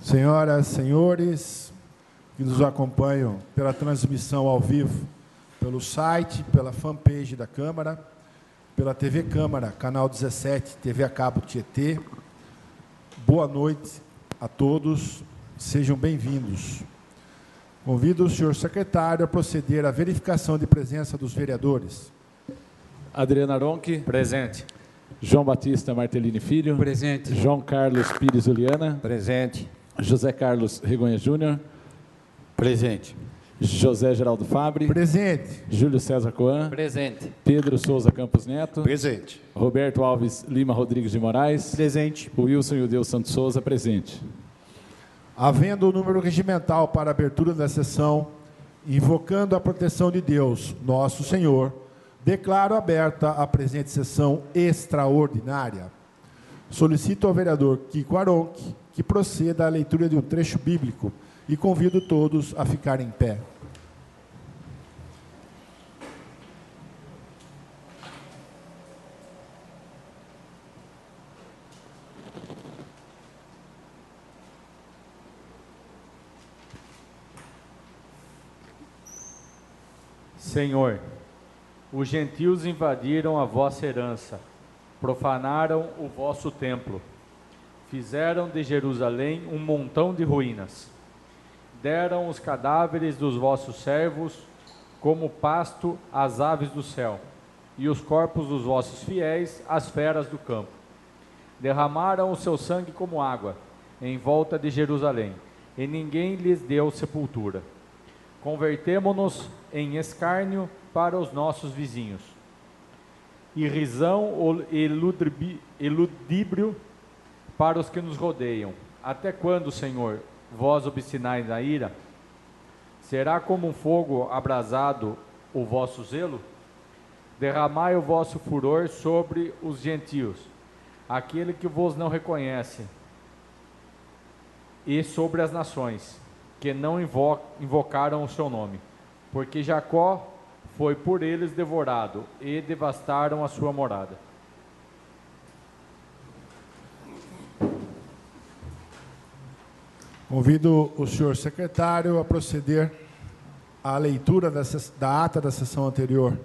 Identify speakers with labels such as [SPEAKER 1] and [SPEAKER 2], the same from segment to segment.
[SPEAKER 1] Senhoras, senhores, que nos acompanham pela transmissão ao vivo, pelo site, pela fanpage da Câmara, pela TV Câmara, canal 17, TV a cabo Tietê. Boa noite a todos, sejam bem-vindos. Convido o senhor secretário a proceder à verificação de presença dos vereadores.
[SPEAKER 2] Adriana Aronchi.
[SPEAKER 3] Presente.
[SPEAKER 2] João Batista Martellini Filho.
[SPEAKER 3] Presente.
[SPEAKER 2] João Carlos Pires Uliana.
[SPEAKER 3] Presente.
[SPEAKER 2] José Carlos Regonha Júnior.
[SPEAKER 3] Presente.
[SPEAKER 2] José Geraldo Fabre.
[SPEAKER 1] Presente.
[SPEAKER 2] Júlio César Coan.
[SPEAKER 3] Presente.
[SPEAKER 2] Pedro Souza Campos Neto.
[SPEAKER 3] Presente.
[SPEAKER 2] Roberto Alves Lima Rodrigues de Moraes.
[SPEAKER 3] Presente.
[SPEAKER 2] Wilson Ildeu Santos Souza, presente.
[SPEAKER 1] Havendo o número regimental para a abertura da sessão, invocando a proteção de Deus, nosso Senhor, declaro aberta a presente sessão extraordinária. Solicito ao vereador Kiko Aronchi que proceda à leitura de um trecho bíblico e convido todos a ficarem em pé.
[SPEAKER 4] Senhor, os gentios invadiram a vossa herança, profanaram o vosso templo, fizeram de Jerusalém um montão de ruínas, deram os cadáveres dos vossos servos como pasto às aves do céu, e os corpos dos vossos fiéis às feras do campo. Derramaram o seu sangue como água em volta de Jerusalém, e ninguém lhes deu sepultura. Convertemo-nos em escárnio para os nossos vizinhos, e risão e ludíbrio para os que nos rodeiam. Até quando, Senhor, vós obstinais na ira? Será como um fogo abrasado o vosso zelo? Derramai o vosso furor sobre os gentios, aquele que vos não reconhece, e sobre as nações, que não invocaram o seu nome, porque Jacó foi por eles devorado, e devastaram a sua morada.
[SPEAKER 1] Convido o senhor secretário a proceder à leitura da ata da sessão anterior.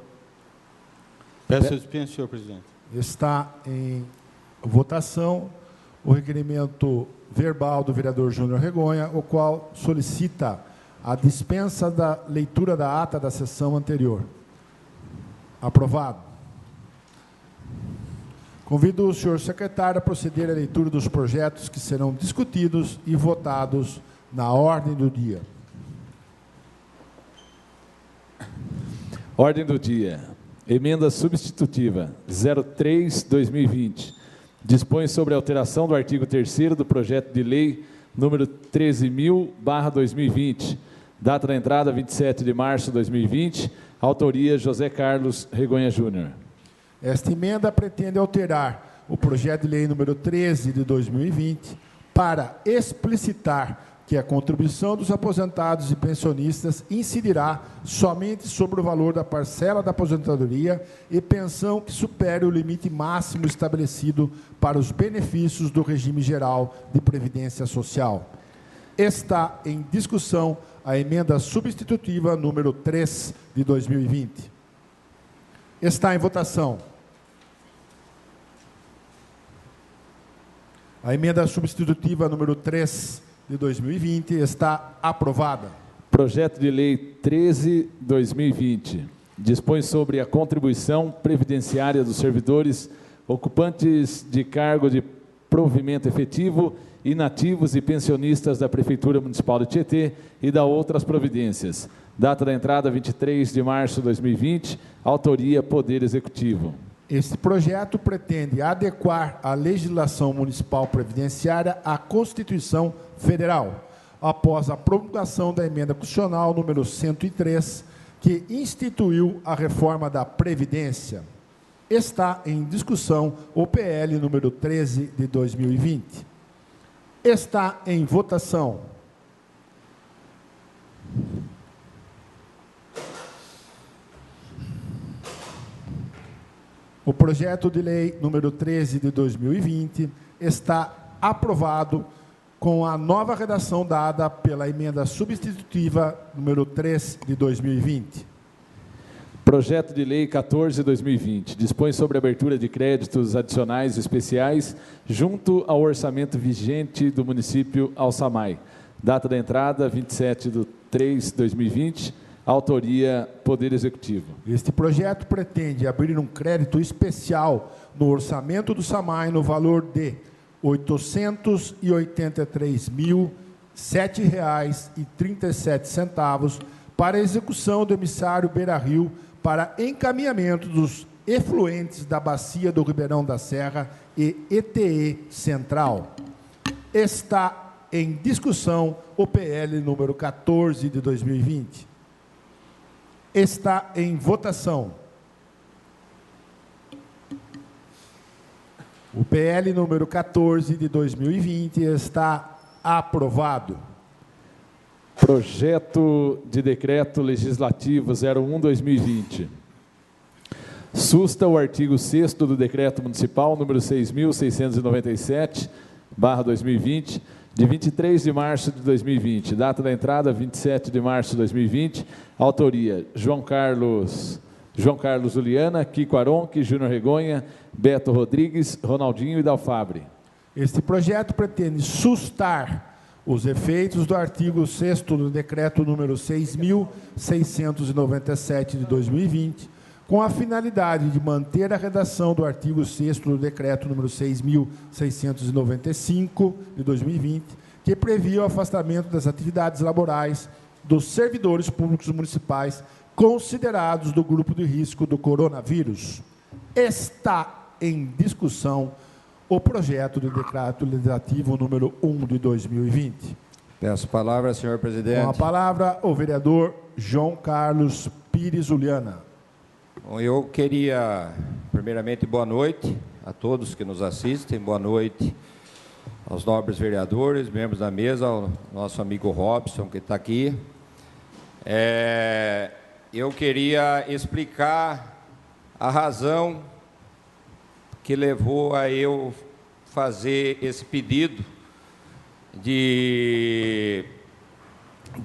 [SPEAKER 3] Peço dispensa, senhor presidente.
[SPEAKER 1] Está em votação o requerimento verbal do vereador Júnior Regonha, o qual solicita a dispensa da leitura da ata da sessão anterior. Aprovado. Convido o senhor secretário a proceder à leitura dos projetos que serão discutidos e votados na ordem do dia.
[SPEAKER 2] Ordem do dia. Emenda substitutiva 03/2020. Dispõe sobre a alteração do artigo 3º do projeto de lei número 13.000/2020. Data da entrada 27 de março de 2020. Autoria José Carlos Regonha Júnior.
[SPEAKER 1] Esta emenda pretende alterar o projeto de lei número 13 de 2020 para explicitar que a contribuição dos aposentados e pensionistas incidirá somente sobre o valor da parcela da aposentadoria e pensão que supere o limite máximo estabelecido para os benefícios do regime geral de previdência social. Está em discussão a emenda substitutiva número 3 de 2020. Está em votação. A emenda substitutiva número 3 de 2020 está aprovada.
[SPEAKER 2] Projeto de lei 13/2020. Dispõe sobre a contribuição previdenciária dos servidores ocupantes de cargo de provimento efetivo, inativos e pensionistas da Prefeitura Municipal de Tietê e da outras providências. Data da entrada 23 de março de 2020. Autoria Poder Executivo.
[SPEAKER 1] Este projeto pretende adequar a legislação municipal previdenciária à Constituição Federal, após a promulgação da emenda constitucional número 103, que instituiu a reforma da Previdência. Está em discussão o PL número 13 de 2020. Está em votação. O projeto de lei número 13 de 2020 está aprovado com a nova redação dada pela emenda substitutiva número 3 de 2020.
[SPEAKER 2] Projeto de Lei 14/2020 dispõe sobre a abertura de créditos adicionais especiais junto ao orçamento vigente do município Alçamai. Data da entrada, 27/3/2020. Autoria, Poder Executivo.
[SPEAKER 1] Este projeto pretende abrir um crédito especial no orçamento do SAMAI no valor de R$ 883.007,37 para a execução do emissário Beira-Rio para encaminhamento dos efluentes da Bacia do Ribeirão da Serra e ETE Central. Está em discussão o PL número 14 de 2020. Está em votação. O PL número 14 de 2020 está aprovado.
[SPEAKER 2] Projeto de Decreto Legislativo 01/2020. Susta o artigo 6º do Decreto Municipal número 6.697/2020, de 23 de março de 2020. Data da entrada, 27 de março de 2020. Autoria, João Carlos Juliana, Kiko Aronque, Júnior Regonha, Beto Rodrigues, Ronaldinho e Dalfabre.
[SPEAKER 1] Este projeto pretende sustar os efeitos do artigo 6º do Decreto número 6.697 de 2020, com a finalidade de manter a redação do artigo 6º do Decreto número 6.695 de 2020, que previa o afastamento das atividades laborais dos servidores públicos municipais considerados do grupo de risco do coronavírus. Está em discussão o projeto de decreto legislativo número 1 de 2020.
[SPEAKER 5] Peço a palavra, senhor presidente.
[SPEAKER 1] Com a palavra, o vereador João Carlos Pires Uliana.
[SPEAKER 5] Bom, eu queria, primeiramente, boa noite a todos que nos assistem, boa noite aos nobres vereadores, membros da mesa, ao nosso amigo Robson, que está aqui. Eu queria explicar a razão que levou a eu fazer esse pedido de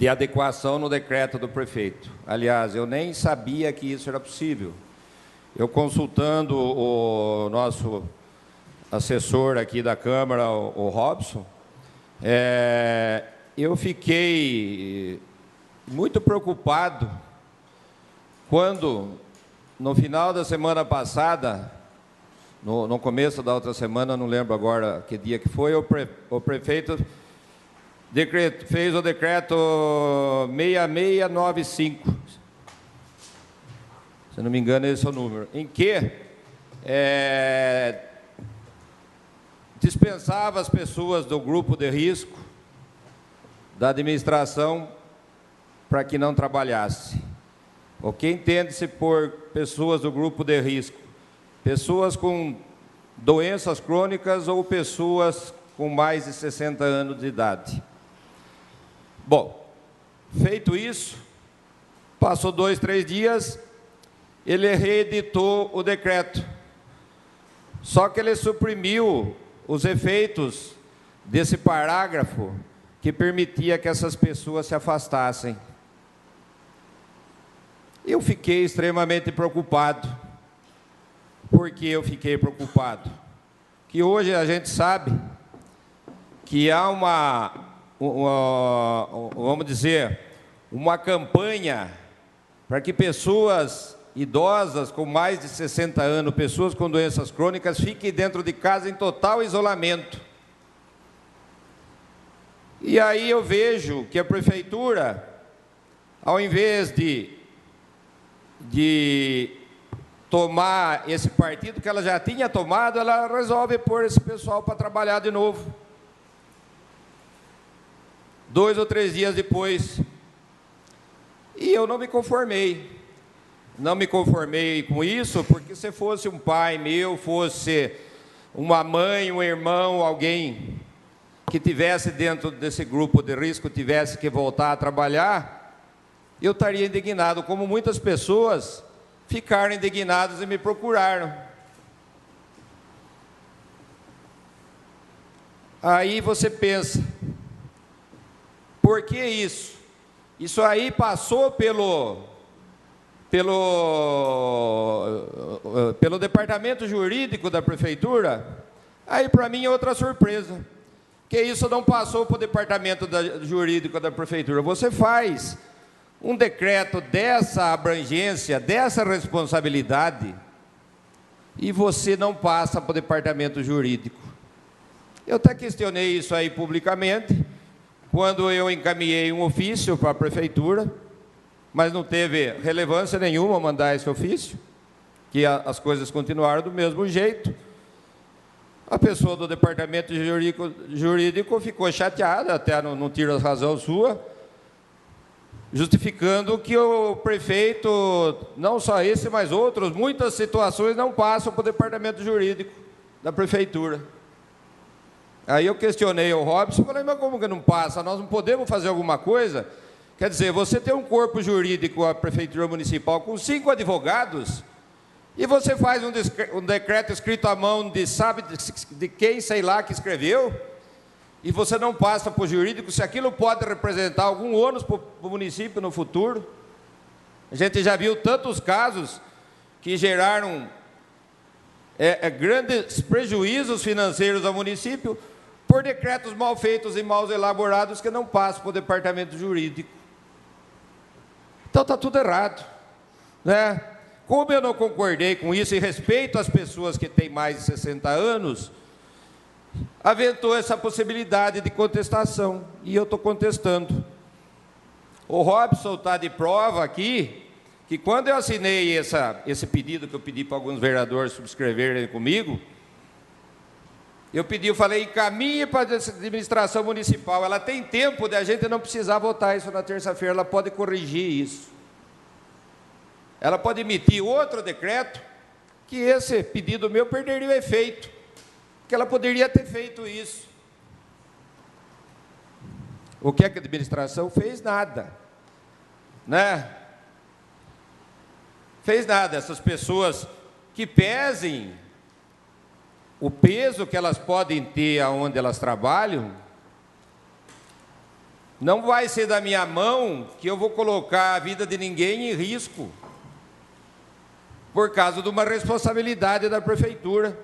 [SPEAKER 5] adequação no decreto do prefeito. Aliás, eu nem sabia que isso era possível. Eu consultando o nosso assessor aqui da Câmara, o Robson, eu fiquei muito preocupado quando, no final da semana passada, no começo da outra semana, não lembro agora que dia que foi, o prefeito fez o decreto 6695, se não me engano esse é o número, em que dispensava as pessoas do grupo de risco da administração para que não trabalhasse. O que entende-se por pessoas do grupo de risco? Pessoas com doenças crônicas ou pessoas com mais de 60 anos de idade. Bom, feito isso, passou 2, 3 dias, ele reeditou o decreto. Só que ele suprimiu os efeitos desse parágrafo que permitia que essas pessoas se afastassem. Eu fiquei extremamente preocupado. Por que eu fiquei preocupado? Que hoje a gente sabe que há vamos dizer, uma campanha para que pessoas idosas com mais de 60 anos, pessoas com doenças crônicas, fiquem dentro de casa em total isolamento. E aí eu vejo que a prefeitura, ao invés de tomar esse partido que ela já tinha tomado, ela resolve pôr esse pessoal para trabalhar de novo. 2 ou 3 dias depois. E eu não me conformei. Não me conformei com isso, porque se fosse um pai meu, fosse uma mãe, um irmão, alguém que tivesse dentro desse grupo de risco, tivesse que voltar a trabalhar, eu estaria indignado, como muitas pessoas ficaram indignadas e me procuraram. Aí você pensa, por que isso? Isso aí passou pelo departamento jurídico da prefeitura, aí para mim é outra surpresa, que isso não passou para o departamento jurídico da prefeitura. Você faz um decreto dessa abrangência, dessa responsabilidade, e você não passa para o departamento jurídico. Eu até questionei isso aí publicamente, quando eu encaminhei um ofício para a prefeitura, mas não teve relevância nenhuma mandar esse ofício, que as coisas continuaram do mesmo jeito. A pessoa do departamento jurídico ficou chateada, até não tiro a razão sua, justificando que o prefeito, não só esse, mas outros, muitas situações não passam para o departamento jurídico da prefeitura. Aí eu questionei o Robson, falei, mas como que não passa? Nós não podemos fazer alguma coisa? Quer dizer, você tem um corpo jurídico, a prefeitura municipal, com 5 advogados, e você faz um decreto escrito à mão de sabe de quem, sei lá, que escreveu, e você não passa para o jurídico, se aquilo pode representar algum ônus para o município no futuro. A gente já viu tantos casos que geraram grandes prejuízos financeiros ao município por decretos mal feitos e mal elaborados que não passam para o departamento jurídico. Então está tudo errado, né? Como eu não concordei com isso e respeito as pessoas que têm mais de 60 anos, aventou essa possibilidade de contestação, e eu estou contestando. O Robson está de prova aqui, que quando eu assinei esse pedido, que eu pedi para alguns vereadores subscreverem comigo, eu falei, encaminhe para a administração municipal, ela tem tempo de a gente não precisar votar isso na terça-feira, ela pode corrigir isso. Ela pode emitir outro decreto, que esse pedido meu perderia o efeito, que ela poderia ter feito isso. O que é que a administração fez? Nada, né? Fez nada. Essas pessoas que pesem o peso que elas podem ter aonde elas trabalham, não vai ser da minha mão que eu vou colocar a vida de ninguém em risco, por causa de uma responsabilidade da prefeitura.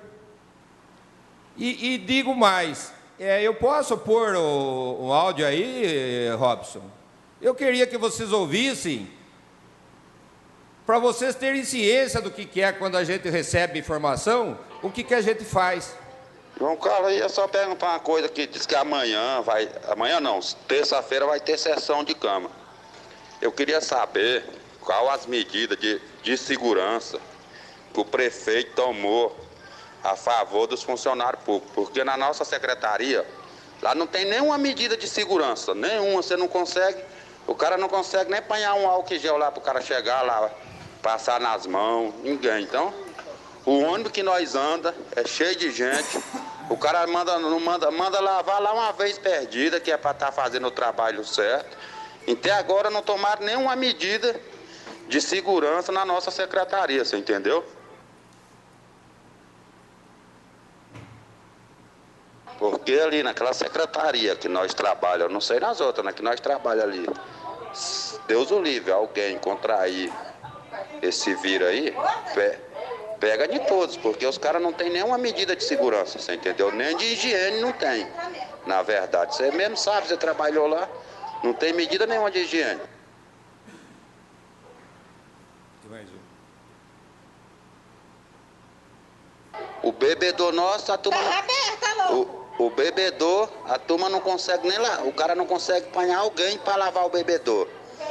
[SPEAKER 5] E digo mais, eu posso pôr o áudio aí, Robson? Eu queria que vocês ouvissem, para vocês terem ciência do que é quando a gente recebe informação, o que a gente faz.
[SPEAKER 6] João Carlos, aí é só perguntar uma coisa que diz que amanhã não, terça-feira vai ter sessão de Câmara. Eu queria saber qual as medidas de segurança que o prefeito tomou a favor dos funcionários públicos, porque na nossa secretaria, lá não tem nenhuma medida de segurança, nenhuma, você não consegue, o cara não consegue nem apanhar um álcool gel lá para o cara chegar lá, passar nas mãos, ninguém. Então, o ônibus que nós anda é cheio de gente, o cara manda lavar lá uma vez perdida, que é para estar fazendo o trabalho certo. Até agora não tomaram nenhuma medida de segurança na nossa secretaria, você entendeu? Porque ali naquela secretaria que nós trabalhamos, eu não sei nas outras, né, que nós trabalhamos ali, Deus o livre, alguém contrair esse vírus aí, pega de todos, porque os caras não tem nenhuma medida de segurança, você entendeu? Nem de higiene não tem, na verdade. Você mesmo sabe, você trabalhou lá, não tem medida nenhuma de higiene. O bebedor nosso, a turma... O bebedor, a turma não consegue nem lá, o cara não consegue apanhar alguém para lavar o bebedor.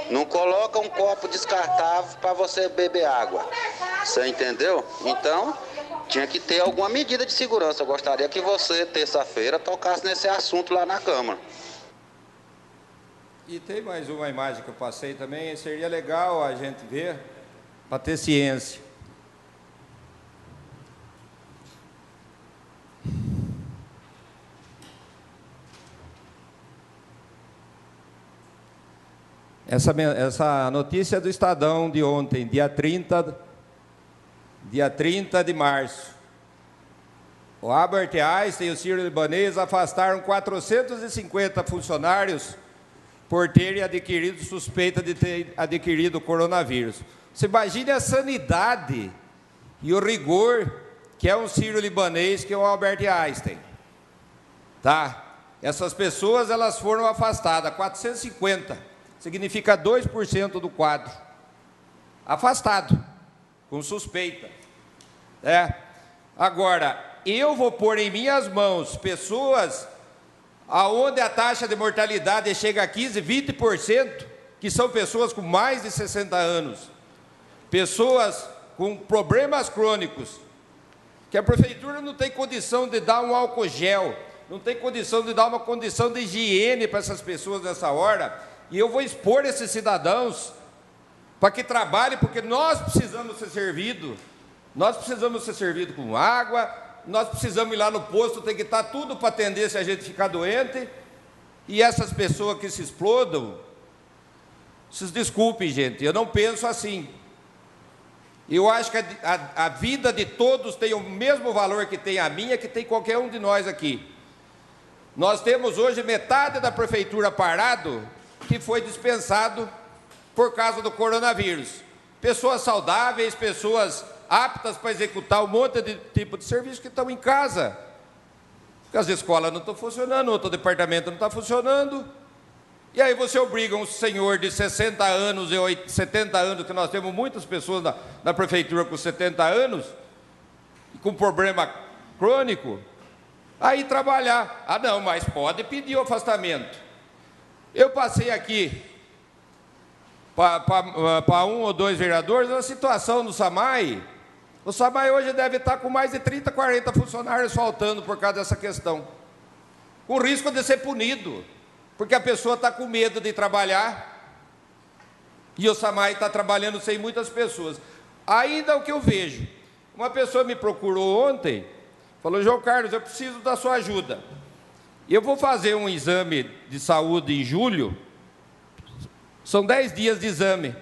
[SPEAKER 6] Não coloca um copo descartável para você beber água. Você entendeu? Então, tinha que ter alguma medida de segurança. Eu gostaria que você, terça-feira, tocasse nesse assunto lá na Câmara.
[SPEAKER 5] E tem mais uma imagem que eu passei também, seria legal a gente ver, para ter ciência. Essa notícia é do Estadão de ontem, dia 30 de março. O Albert Einstein e o Ciro Libanês afastaram 450 funcionários por terem adquirido, suspeita de ter adquirido o coronavírus. Você imagine a sanidade e o rigor que é um sírio-libanês, que é o Albert Einstein. Tá? Essas pessoas, elas foram afastadas, 450, significa 2% do quadro. Afastado, com suspeita. Agora, eu vou pôr em minhas mãos pessoas aonde a taxa de mortalidade chega a 15%, 20%, que são pessoas com mais de 60 anos, pessoas com problemas crônicos, que a prefeitura não tem condição de dar um álcool gel, não tem condição de dar uma condição de higiene para essas pessoas nessa hora, e eu vou expor esses cidadãos para que trabalhem, porque nós precisamos ser servidos com água, nós precisamos ir lá no posto, tem que estar tudo para atender se a gente ficar doente, e essas pessoas que se explodam, vocês desculpem, gente, eu não penso assim. Eu acho que a vida de todos tem o mesmo valor que tem a minha, que tem qualquer um de nós aqui. Nós temos hoje metade da prefeitura parado, que foi dispensado por causa do coronavírus. Pessoas saudáveis, pessoas aptas para executar um monte de tipo de serviço que estão em casa. Porque as escolas não estão funcionando, outro departamento não está funcionando. E aí você obriga um senhor de 60 anos e 70 anos, que nós temos muitas pessoas na prefeitura com 70 anos, com problema crônico, a ir trabalhar. Ah, não, mas pode pedir o afastamento. Eu passei aqui para um ou dois vereadores, a situação do SAMAI. O SAMAI hoje deve estar com mais de 30, 40 funcionários faltando por causa dessa questão, com risco de ser punido, porque a pessoa está com medo de trabalhar e o SAMAI está trabalhando sem muitas pessoas. Ainda o que eu vejo, uma pessoa me procurou ontem, falou: João Carlos, eu preciso da sua ajuda. Eu vou fazer um exame de saúde em julho, são 10 dias de exame,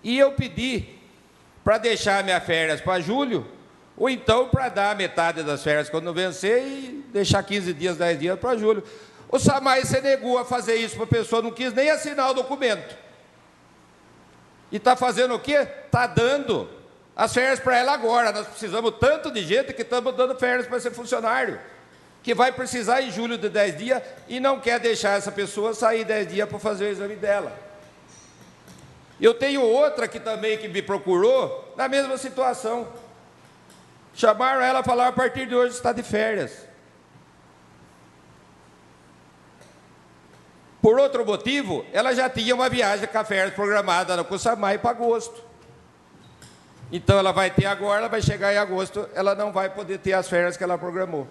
[SPEAKER 5] e eu pedi para deixar minhas férias para julho, ou então para dar metade das férias quando vencer e deixar 15 dias, 10 dias para julho. O SAMAI se negou a fazer isso para a pessoa, não quis nem assinar o documento. E está fazendo o quê? Está dando as férias para ela agora. Nós precisamos tanto de gente que estamos dando férias para ser funcionário, que vai precisar em julho de 10 dias e não quer deixar essa pessoa sair 10 dias para fazer o exame dela. Eu tenho outra que também que me procurou, na mesma situação. Chamaram ela e falaram: a partir de hoje está de férias. Por outro motivo, ela já tinha uma viagem com a férias programada com o SAMAI para agosto. Então ela vai ter agora, ela vai chegar em agosto, ela não vai poder ter as férias que ela programou.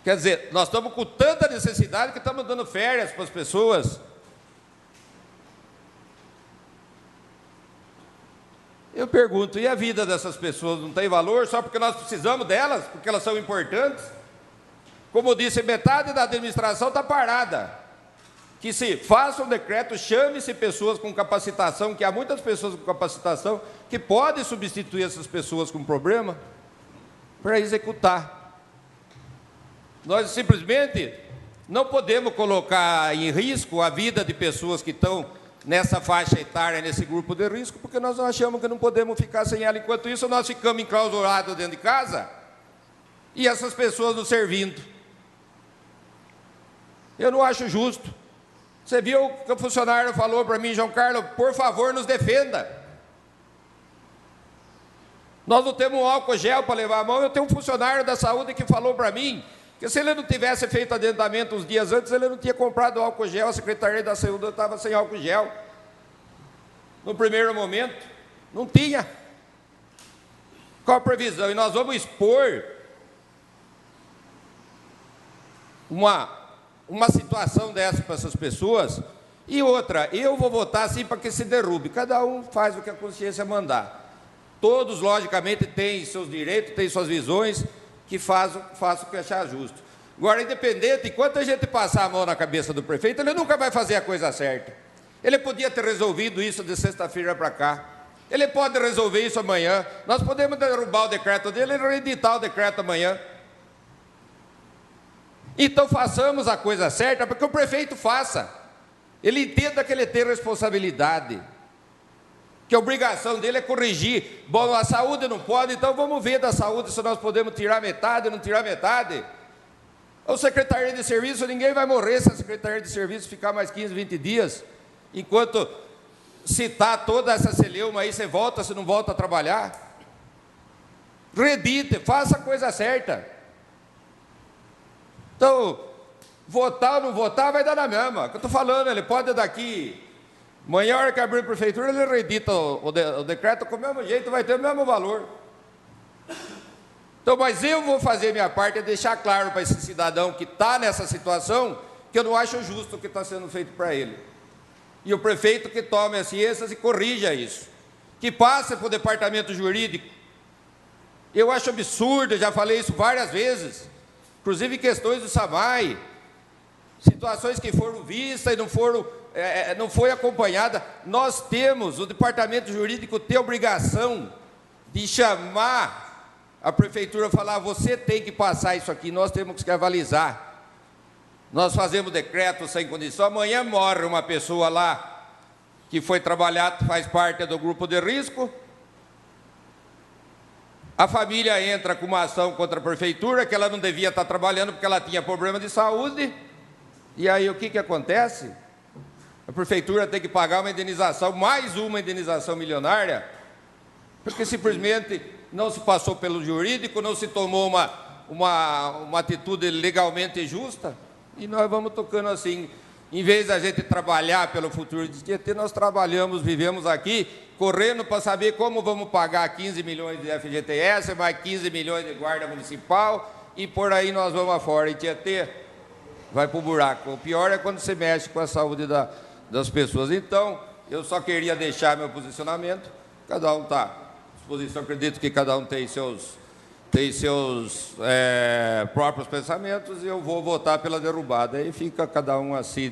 [SPEAKER 5] Quer dizer, nós estamos com tanta necessidade que estamos dando férias para as pessoas. Eu pergunto, e a vida dessas pessoas não tem valor só porque nós precisamos delas, porque elas são importantes? Como eu disse, metade da administração está parada. Que se faça um decreto, chame-se pessoas com capacitação, que há muitas pessoas com capacitação que podem substituir essas pessoas com problema para executar. Nós simplesmente não podemos colocar em risco a vida de pessoas que estão nessa faixa etária, nesse grupo de risco, porque nós achamos que não podemos ficar sem ela. Enquanto isso, nós ficamos enclausurados dentro de casa e essas pessoas nos servindo. Eu não acho justo. Você viu que o funcionário falou para mim: João Carlos, por favor, nos defenda. Nós não temos um álcool gel para levar a mão. Eu tenho um funcionário da saúde que falou para mim que se ele não tivesse feito adiantamento uns dias antes, ele não tinha comprado álcool gel. A Secretaria da Saúde estava sem álcool gel. No primeiro momento, não tinha. Qual a previsão? E nós vamos expor uma situação dessa para essas pessoas. E outra, eu vou votar assim para que se derrube. Cada um faz o que a consciência mandar. Todos, logicamente, têm seus direitos, têm suas visões, que façam o que achar justo. Agora, independente, enquanto a gente passar a mão na cabeça do prefeito, ele nunca vai fazer a coisa certa. Ele podia ter resolvido isso de sexta-feira para cá. Ele pode resolver isso amanhã. Nós podemos derrubar o decreto dele e reeditar o decreto amanhã. Então façamos a coisa certa, porque o prefeito faça. Ele entenda que ele tem responsabilidade, que a obrigação dele é corrigir. Bom, a saúde não pode, então vamos ver da saúde se nós podemos tirar metade, não tirar metade. O Secretaria de Serviço, ninguém vai morrer se a Secretaria de Serviço ficar mais 15, 20 dias, enquanto citar toda essa celeuma aí, você volta, você não volta a trabalhar. Redite, faça a coisa certa. Então, votar ou não votar vai dar na mesma. Que eu estou falando, ele pode daqui, amanhã, a hora que abrir a prefeitura, ele redita o decreto com o mesmo jeito, vai ter o mesmo valor. Então, mas eu vou fazer minha parte, é deixar claro para esse cidadão que está nessa situação, que eu não acho justo o que está sendo feito para ele. E o prefeito que tome as ciências e corrija isso. Que passe para o departamento jurídico. Eu acho absurdo, já falei isso várias vezes, inclusive questões do SAMAI, situações que foram vistas e não foi acompanhada. Nós temos, o departamento jurídico tem a obrigação de chamar a prefeitura e falar, você tem que passar isso aqui, nós temos que avalizar. Nós fazemos decreto sem condição, amanhã morre uma pessoa lá que foi trabalhar, faz parte do grupo de risco, a família entra com uma ação contra a prefeitura, que ela não devia estar trabalhando porque ela tinha problema de saúde, e aí o que acontece? A prefeitura tem que pagar uma indenização, mais uma indenização milionária, porque simplesmente não se passou pelo jurídico, não se tomou uma atitude legalmente justa, e nós vamos tocando assim. Em vez da gente trabalhar pelo futuro de Tietê, nós trabalhamos, vivemos aqui, correndo para saber como vamos pagar 15 milhões de FGTS, mais 15 milhões de guarda municipal, e por aí nós vamos afora. E Tietê vai para o buraco. O pior é quando você mexe com a saúde das pessoas. Então, eu só queria deixar meu posicionamento. Cada um está à disposição, acredito que cada um tem seus próprios pensamentos, e eu vou votar pela derrubada. Aí fica cada um assim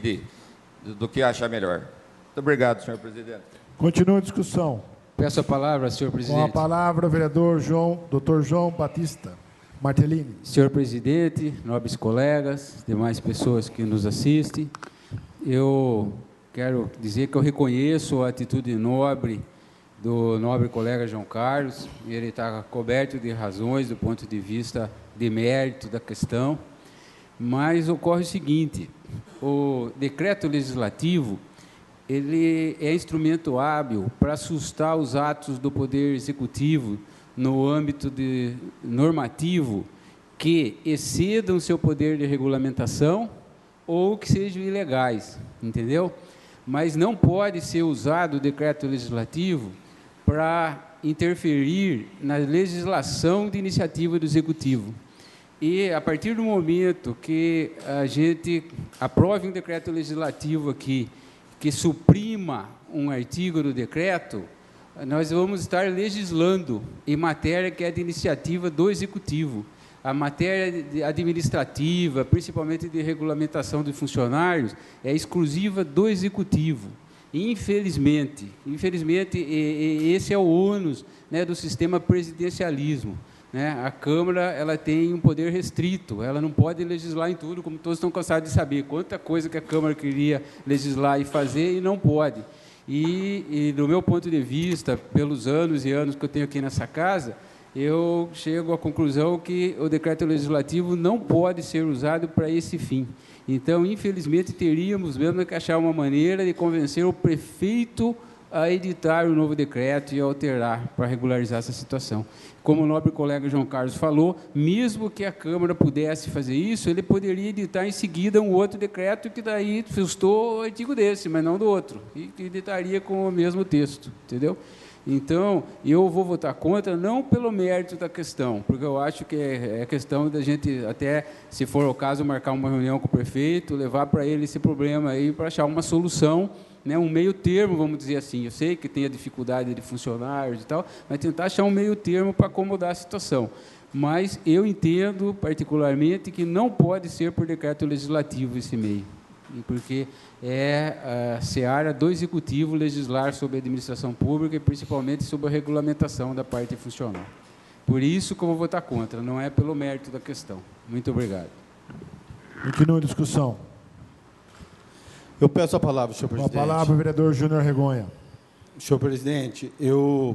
[SPEAKER 5] do que acha melhor. Muito obrigado, senhor presidente.
[SPEAKER 1] Continua a discussão.
[SPEAKER 7] Peço a palavra, senhor presidente.
[SPEAKER 1] Com a palavra, o vereador Dr. João Batista Martellini.
[SPEAKER 7] Senhor presidente, nobres colegas, demais pessoas que nos assistem, eu quero dizer que eu reconheço a atitude nobre do nobre colega João Carlos. Ele está coberto de razões do ponto de vista de mérito da questão, mas ocorre o seguinte: o decreto legislativo ele é instrumento hábil para assustar os atos do Poder Executivo no âmbito normativo que excedam seu poder de regulamentação ou que sejam ilegais, entendeu? Mas não pode ser usado o decreto legislativo para interferir na legislação de iniciativa do Executivo. E, a partir do momento que a gente aprove um decreto legislativo aqui, que suprima um artigo do decreto, nós vamos estar legislando em matéria que é de iniciativa do Executivo. A matéria administrativa, principalmente de regulamentação de funcionários, é exclusiva do Executivo. Infelizmente, esse é o ônus, né, do sistema presidencialismo. Né? A Câmara ela tem um poder restrito, ela não pode legislar em tudo, como todos estão cansados de saber, quanta coisa que a Câmara queria legislar e fazer e não pode. E do meu ponto de vista, pelos anos e anos que eu tenho aqui nessa casa, eu chego à conclusão que o decreto legislativo não pode ser usado para esse fim. Então, infelizmente, teríamos mesmo que achar uma maneira de convencer o prefeito a editar o novo decreto e alterar para regularizar essa situação. Como o nobre colega João Carlos falou, mesmo que a Câmara pudesse fazer isso, ele poderia editar em seguida um outro decreto que daí sustou o artigo desse, mas não do outro, e que editaria com o mesmo texto, entendeu? Então, eu vou votar contra, não pelo mérito da questão, porque eu acho que é questão da gente, até, se for o caso, marcar uma reunião com o prefeito, levar para ele esse problema aí, para achar uma solução, né, um meio termo, vamos dizer assim. Eu sei que tem a dificuldade de funcionários e tal, mas tentar achar um meio termo para acomodar a situação. Mas eu entendo, particularmente, que não pode ser por decreto legislativo esse meio, porque é a seara do Executivo legislar sobre a administração pública e, principalmente, sobre a regulamentação da parte funcional. Por isso que eu vou votar contra, não é pelo mérito da questão. Muito obrigado.
[SPEAKER 1] Continua a discussão.
[SPEAKER 3] Eu peço a palavra, senhor
[SPEAKER 1] Com a
[SPEAKER 3] presidente.
[SPEAKER 1] palavra, o vereador Júnior Regonha.
[SPEAKER 3] Senhor presidente,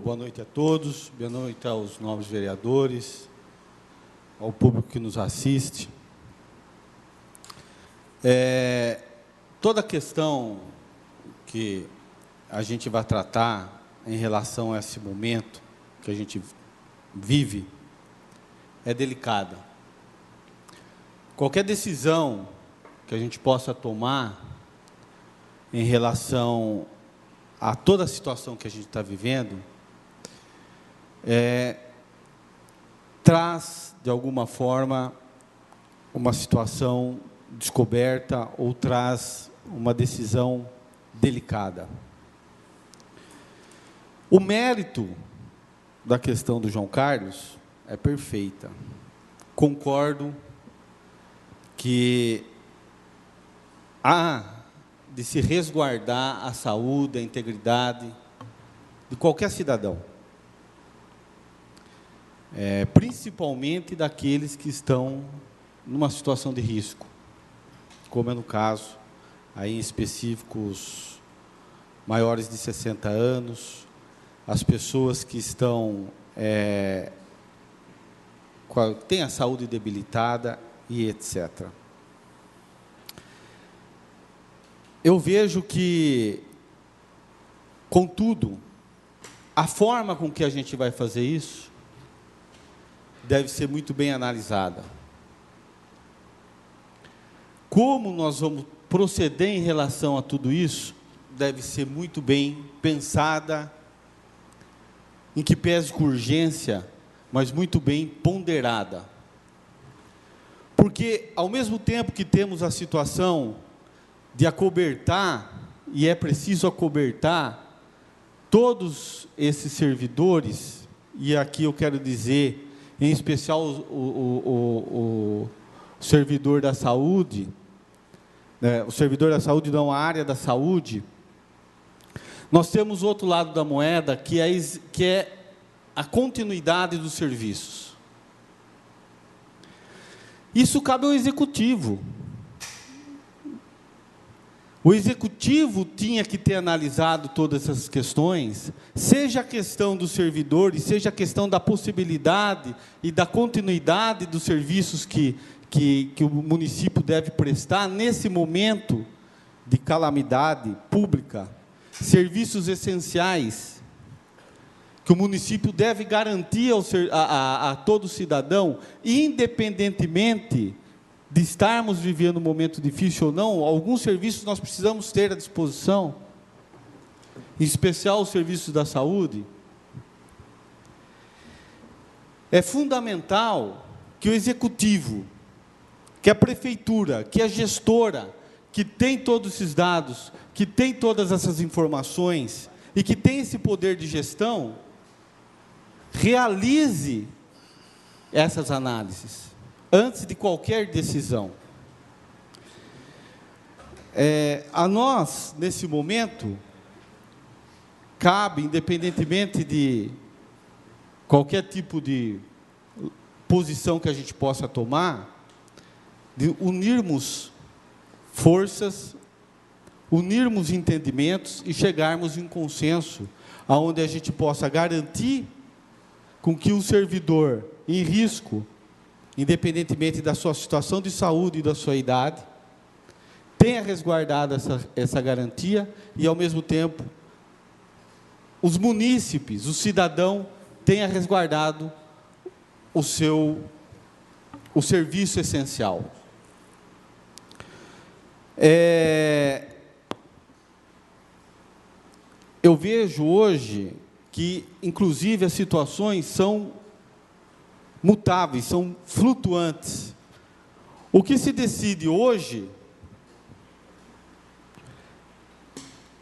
[SPEAKER 3] boa noite a todos, boa noite aos novos vereadores, ao público que nos assiste. Toda a questão que a gente vai tratar em relação a esse momento que a gente vive é delicada. Qualquer decisão que a gente possa tomar em relação a toda a situação que a gente está vivendo, traz, de alguma forma, uma situação descoberta ou traz uma decisão delicada. O mérito da questão do João Carlos é perfeita. Concordo que há de se resguardar a saúde, a integridade de qualquer cidadão, principalmente daqueles que estão numa situação de risco, como é no caso, aí em específico, os maiores de 60 anos, as pessoas que estão, têm a saúde debilitada e etc. Eu vejo que, contudo, a forma com que a gente vai fazer isso deve ser muito bem analisada. Como nós vamos proceder em relação a tudo isso, deve ser muito bem pensada, em que pese com urgência, mas muito bem ponderada. Porque, ao mesmo tempo que temos a situação de acobertar, e é preciso acobertar, todos esses servidores, e aqui eu quero dizer, em especial o servidor da saúde, o servidor da saúde, não a área da saúde, nós temos outro lado da moeda, que é a continuidade dos serviços. Isso cabe ao executivo. O executivo tinha que ter analisado todas essas questões, seja a questão dos servidores, seja a questão da possibilidade e da continuidade dos serviços que o município deve prestar nesse momento de calamidade pública, serviços essenciais que o município deve garantir a todo cidadão, independentemente de estarmos vivendo um momento difícil ou não. Alguns serviços nós precisamos ter à disposição, em especial os serviços da saúde. É fundamental que o executivo, que a prefeitura, que a gestora, que tem todos esses dados, que tem todas essas informações e que tem esse poder de gestão, realize essas análises antes de qualquer decisão. A nós, nesse momento, cabe, independentemente de qualquer tipo de posição que a gente possa tomar, de unirmos forças, unirmos entendimentos e chegarmos em consenso, aonde a gente possa garantir com que o servidor em risco, independentemente da sua situação de saúde e da sua idade, tenha resguardado essa garantia e, ao mesmo tempo, os munícipes, o cidadão, tenha resguardado o serviço essencial. Eu vejo hoje que, inclusive, as situações são mutáveis, são flutuantes. O que se decide hoje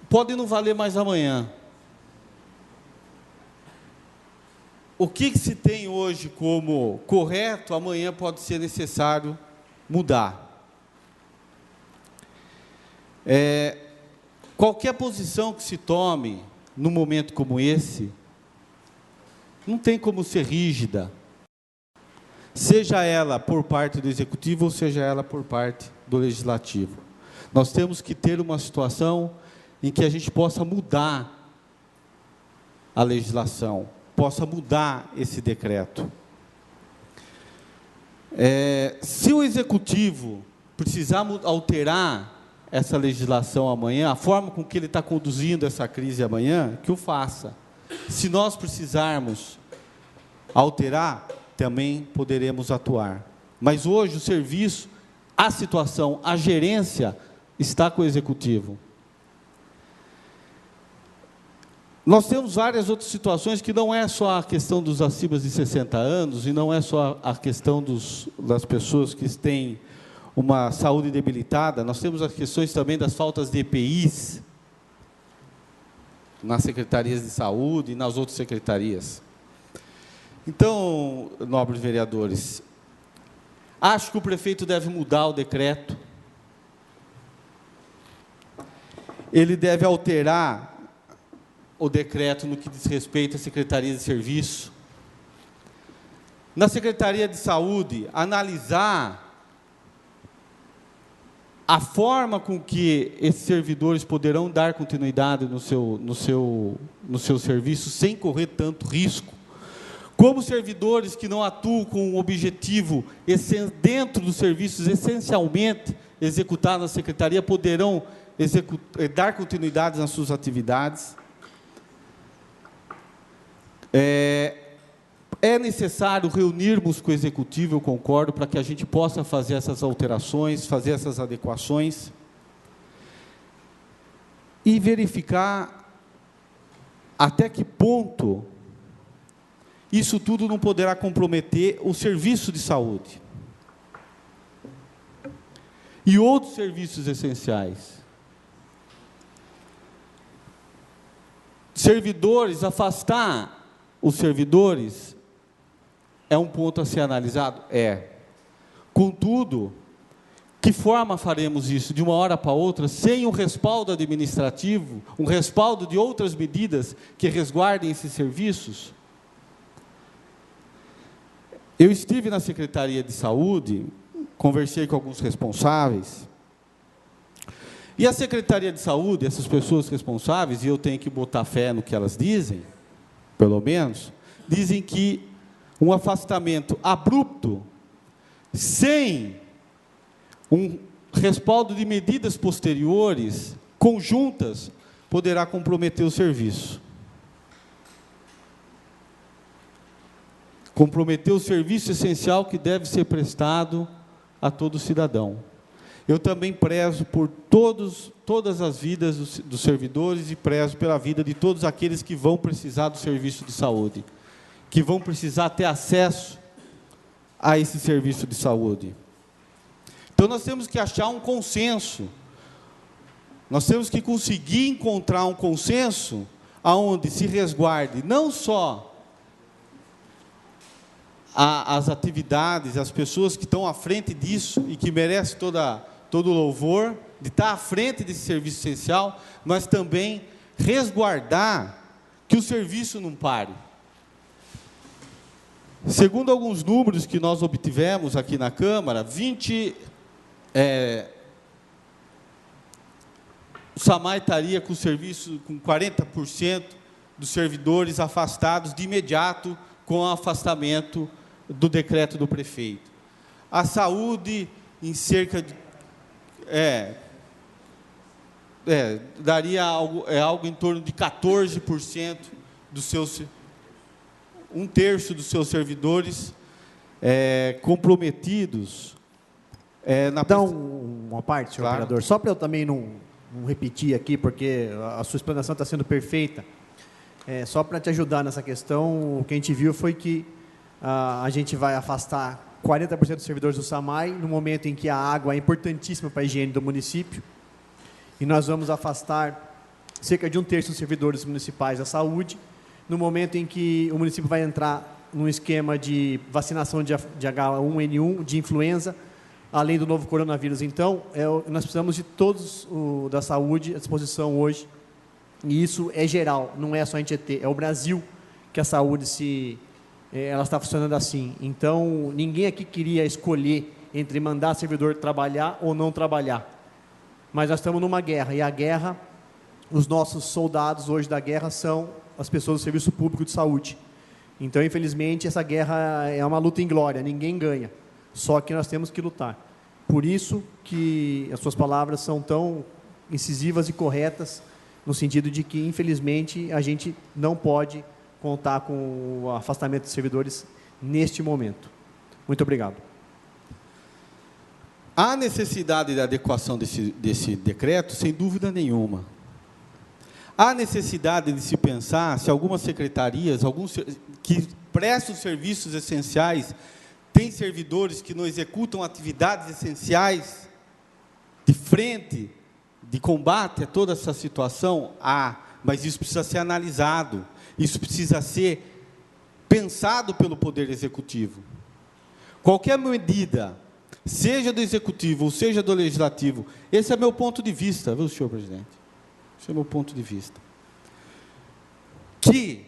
[SPEAKER 3] pode não valer mais amanhã. O que se tem hoje como correto, amanhã pode ser necessário mudar. Qualquer posição que se tome num momento como esse, não tem como ser rígida. seja ela por parte do Executivo ou seja ela por parte do Legislativo. Nós temos que ter uma situação em que a gente possa mudar a legislação, possa mudar esse decreto. Se o Executivo precisar alterar essa legislação amanhã, a forma com que ele está conduzindo essa crise amanhã, que o faça. Se nós precisarmos alterar, também poderemos atuar. Mas hoje o serviço, a situação, a gerência está com o Executivo. Nós temos várias outras situações que não é só a questão dos acima de 60 anos e não é só a questão das pessoas que têm uma saúde debilitada, nós temos as questões também das faltas de EPIs nas secretarias de saúde e nas outras secretarias. Então, nobres vereadores, acho que o prefeito deve mudar o decreto, ele deve alterar o decreto no que diz respeito à Secretaria de Serviço, na Secretaria de Saúde, analisar a forma com que esses servidores poderão dar continuidade no seu serviço sem correr tanto risco, como servidores que não atuam com um objetivo dentro dos serviços essencialmente executados na Secretaria poderão dar continuidade nas suas atividades. É necessário reunirmos com o Executivo, eu concordo, para que a gente possa fazer essas alterações, fazer essas adequações e verificar até que ponto isso tudo não poderá comprometer o serviço de saúde e outros serviços essenciais. Servidores, afastar os servidores é um ponto a ser analisado? Contudo, que forma faremos isso? De uma hora para outra, sem um respaldo administrativo, um respaldo de outras medidas que resguardem esses serviços? Eu estive na Secretaria de Saúde, conversei com alguns responsáveis, e a Secretaria de Saúde, essas pessoas responsáveis, e eu tenho que botar fé no que elas dizem, pelo menos, dizem que um afastamento abrupto, sem um respaldo de medidas posteriores, conjuntas, poderá comprometer o serviço. Comprometer o serviço essencial que deve ser prestado a todo cidadão. Eu também prezo por todas as vidas dos servidores e prezo pela vida de todos aqueles que vão precisar do serviço de saúde, que vão precisar ter acesso a esse serviço de saúde. Então nós temos que achar um consenso, nós temos que conseguir encontrar um consenso aonde se resguarde não só as atividades, as pessoas que estão à frente disso e que merecem todo o louvor de estar à frente desse serviço essencial, mas também resguardar que o serviço não pare. Segundo alguns números que nós obtivemos aqui na Câmara, o SAMAI estaria com o serviço com 40% dos servidores afastados de imediato com o afastamento do decreto do prefeito. A saúde, em cerca de... daria algo em torno de 14% dos seus... um terço dos seus servidores comprometidos.
[SPEAKER 8] Dá uma parte, senhor vereador, só para eu também não repetir aqui, porque a sua explanação está sendo perfeita. Só para te ajudar nessa questão, o que a gente viu foi que a gente vai afastar 40% dos servidores do SAMAI, no momento em que a água é importantíssima para a higiene do município, e nós vamos afastar cerca de um terço dos servidores municipais da saúde, no momento em que o município vai entrar num esquema de vacinação de H1N1, de influenza, além do novo coronavírus. Então, nós precisamos de todos da saúde à disposição hoje, e isso é geral, não é só em Tietê, é o Brasil que a saúde se ela está funcionando assim. Então, ninguém aqui queria escolher entre mandar servidor trabalhar ou não trabalhar. Mas nós estamos numa guerra, e a guerra, os nossos soldados hoje da guerra são as pessoas do Serviço Público de Saúde. Então, infelizmente, essa guerra é uma luta inglória, ninguém ganha. Só que nós temos que lutar. Por isso que as suas palavras são tão incisivas e corretas, no sentido de que, infelizmente, a gente não pode contar com o afastamento de servidores neste momento. Muito obrigado.
[SPEAKER 3] Há necessidade de adequação desse decreto, sem dúvida nenhuma. Há necessidade de se pensar se algumas secretarias, que prestam serviços essenciais, têm servidores que não executam atividades essenciais de frente, de combate a toda essa situação? Há, mas isso precisa ser analisado, isso precisa ser pensado pelo Poder Executivo. Qualquer medida, seja do Executivo ou seja do Legislativo, esse é meu ponto de vista, viu, senhor presidente? Esse é meu ponto de vista. Que,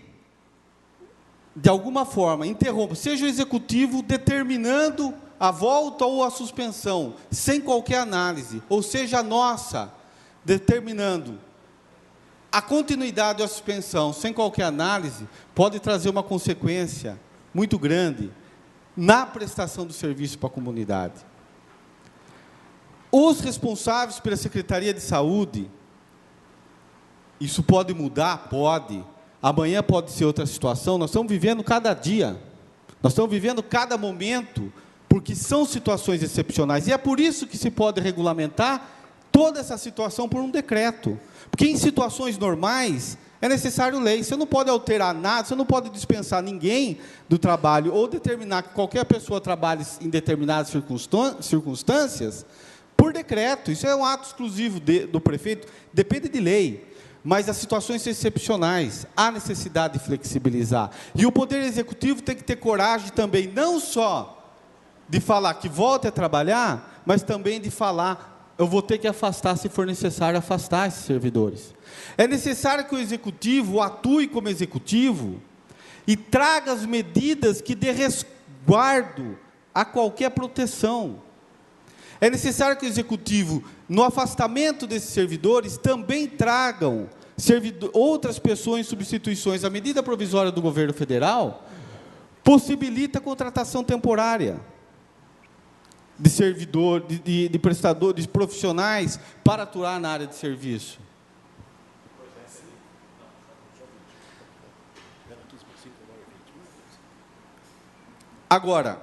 [SPEAKER 3] de alguma forma, interrompa, seja o Executivo determinando a volta ou a suspensão, sem qualquer análise, ou seja, a nossa, determinando a continuidade ou a suspensão, sem qualquer análise, pode trazer uma consequência muito grande na prestação do serviço para a comunidade. Os responsáveis pela Secretaria de Saúde, isso pode mudar? Pode. Amanhã pode ser outra situação. Nós estamos vivendo cada dia. Nós estamos vivendo cada momento, porque são situações excepcionais. E é por isso que se pode regulamentar toda essa situação por um decreto. Porque em situações normais é necessário lei. Você não pode alterar nada, você não pode dispensar ninguém do trabalho ou determinar que qualquer pessoa trabalhe em determinadas circunstâncias por decreto. Isso é um ato exclusivo do prefeito, depende de lei. Mas as situações excepcionais, há necessidade de flexibilizar. E o Poder Executivo tem que ter coragem também, não só de falar que volte a trabalhar, mas também de falar, eu vou ter que afastar, se for necessário, afastar esses servidores. É necessário que o Executivo atue como Executivo e traga as medidas que dê resguardo a qualquer proteção. É necessário que o Executivo, no afastamento desses servidores, também tragam outras pessoas em substituições. A medida provisória do governo federal possibilita a contratação temporária de servidor, de prestadores, de profissionais para atuar na área de serviço. Agora,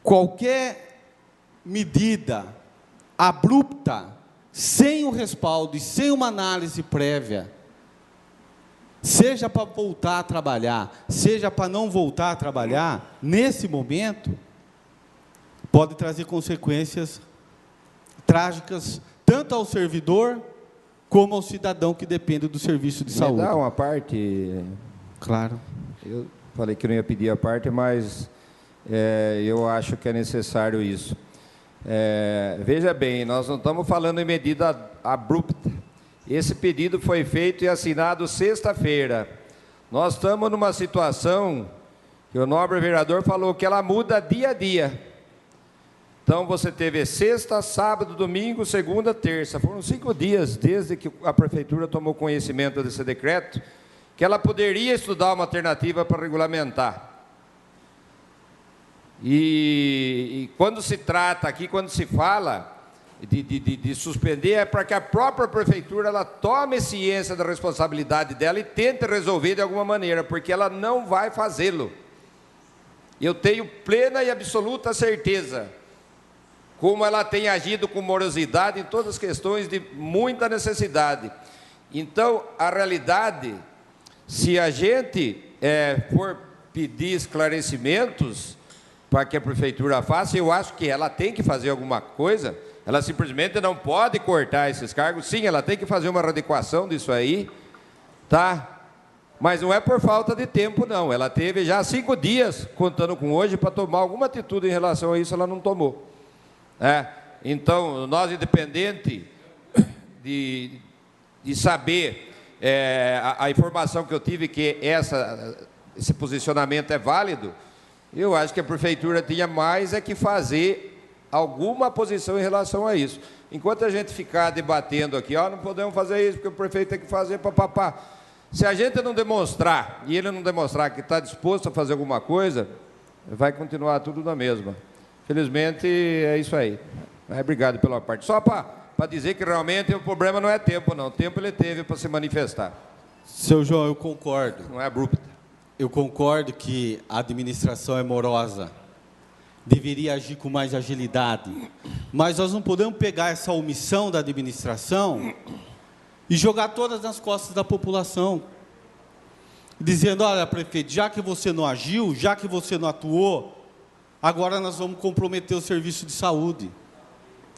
[SPEAKER 3] qualquer medida abrupta, sem o respaldo e sem uma análise prévia, seja para voltar a trabalhar, seja para não voltar a trabalhar, nesse momento, pode trazer consequências trágicas, tanto ao servidor, como ao cidadão que depende do serviço de saúde.
[SPEAKER 5] Me dá uma parte?
[SPEAKER 3] Claro.
[SPEAKER 5] Eu falei que não ia pedir a parte, mas eu acho que é necessário isso. Veja bem, nós não estamos falando em medida abrupta. Esse pedido foi feito e assinado sexta-feira. Nós estamos numa situação que o nobre vereador falou que ela muda dia a dia. Então, você teve sexta, sábado, domingo, segunda, terça. Foram 5 dias desde que a prefeitura tomou conhecimento desse decreto, que ela poderia estudar uma alternativa para regulamentar. E quando se trata aqui, quando se fala de suspender, é para que a própria prefeitura ela tome ciência da responsabilidade dela e tente resolver de alguma maneira, porque ela não vai fazê-lo. Eu tenho plena e absoluta certeza, como ela tem agido com morosidade em todas as questões de muita necessidade. Então, a realidade, se a gente for pedir esclarecimentos para que a prefeitura faça, eu acho que ela tem que fazer alguma coisa, ela simplesmente não pode cortar esses cargos, sim, ela tem que fazer uma adequação disso aí, tá? Mas não é por falta de tempo, não, ela teve já 5 dias, contando com hoje, para tomar alguma atitude em relação a isso, ela não tomou. Então, nós, independente de saber a informação que eu tive, que esse posicionamento é válido, Eu acho que a prefeitura tinha mais é que fazer alguma posição em relação a isso. Enquanto a gente ficar debatendo aqui, ó, não podemos fazer isso, porque o prefeito tem que fazer papapá. Se a gente não demonstrar, e ele não demonstrar que está disposto a fazer alguma coisa, vai continuar tudo na mesma. Felizmente, é isso aí. Obrigado pela parte. Só para dizer que realmente o problema não é tempo, não. O tempo ele teve para se manifestar.
[SPEAKER 3] Seu João, eu concordo.
[SPEAKER 5] Não é abrupta.
[SPEAKER 3] Eu concordo que a administração é morosa. Deveria agir com mais agilidade. Mas nós não podemos pegar essa omissão da administração e jogar todas nas costas da população. Dizendo, olha, prefeito, já que você não agiu, já que você não atuou, agora nós vamos comprometer o serviço de saúde.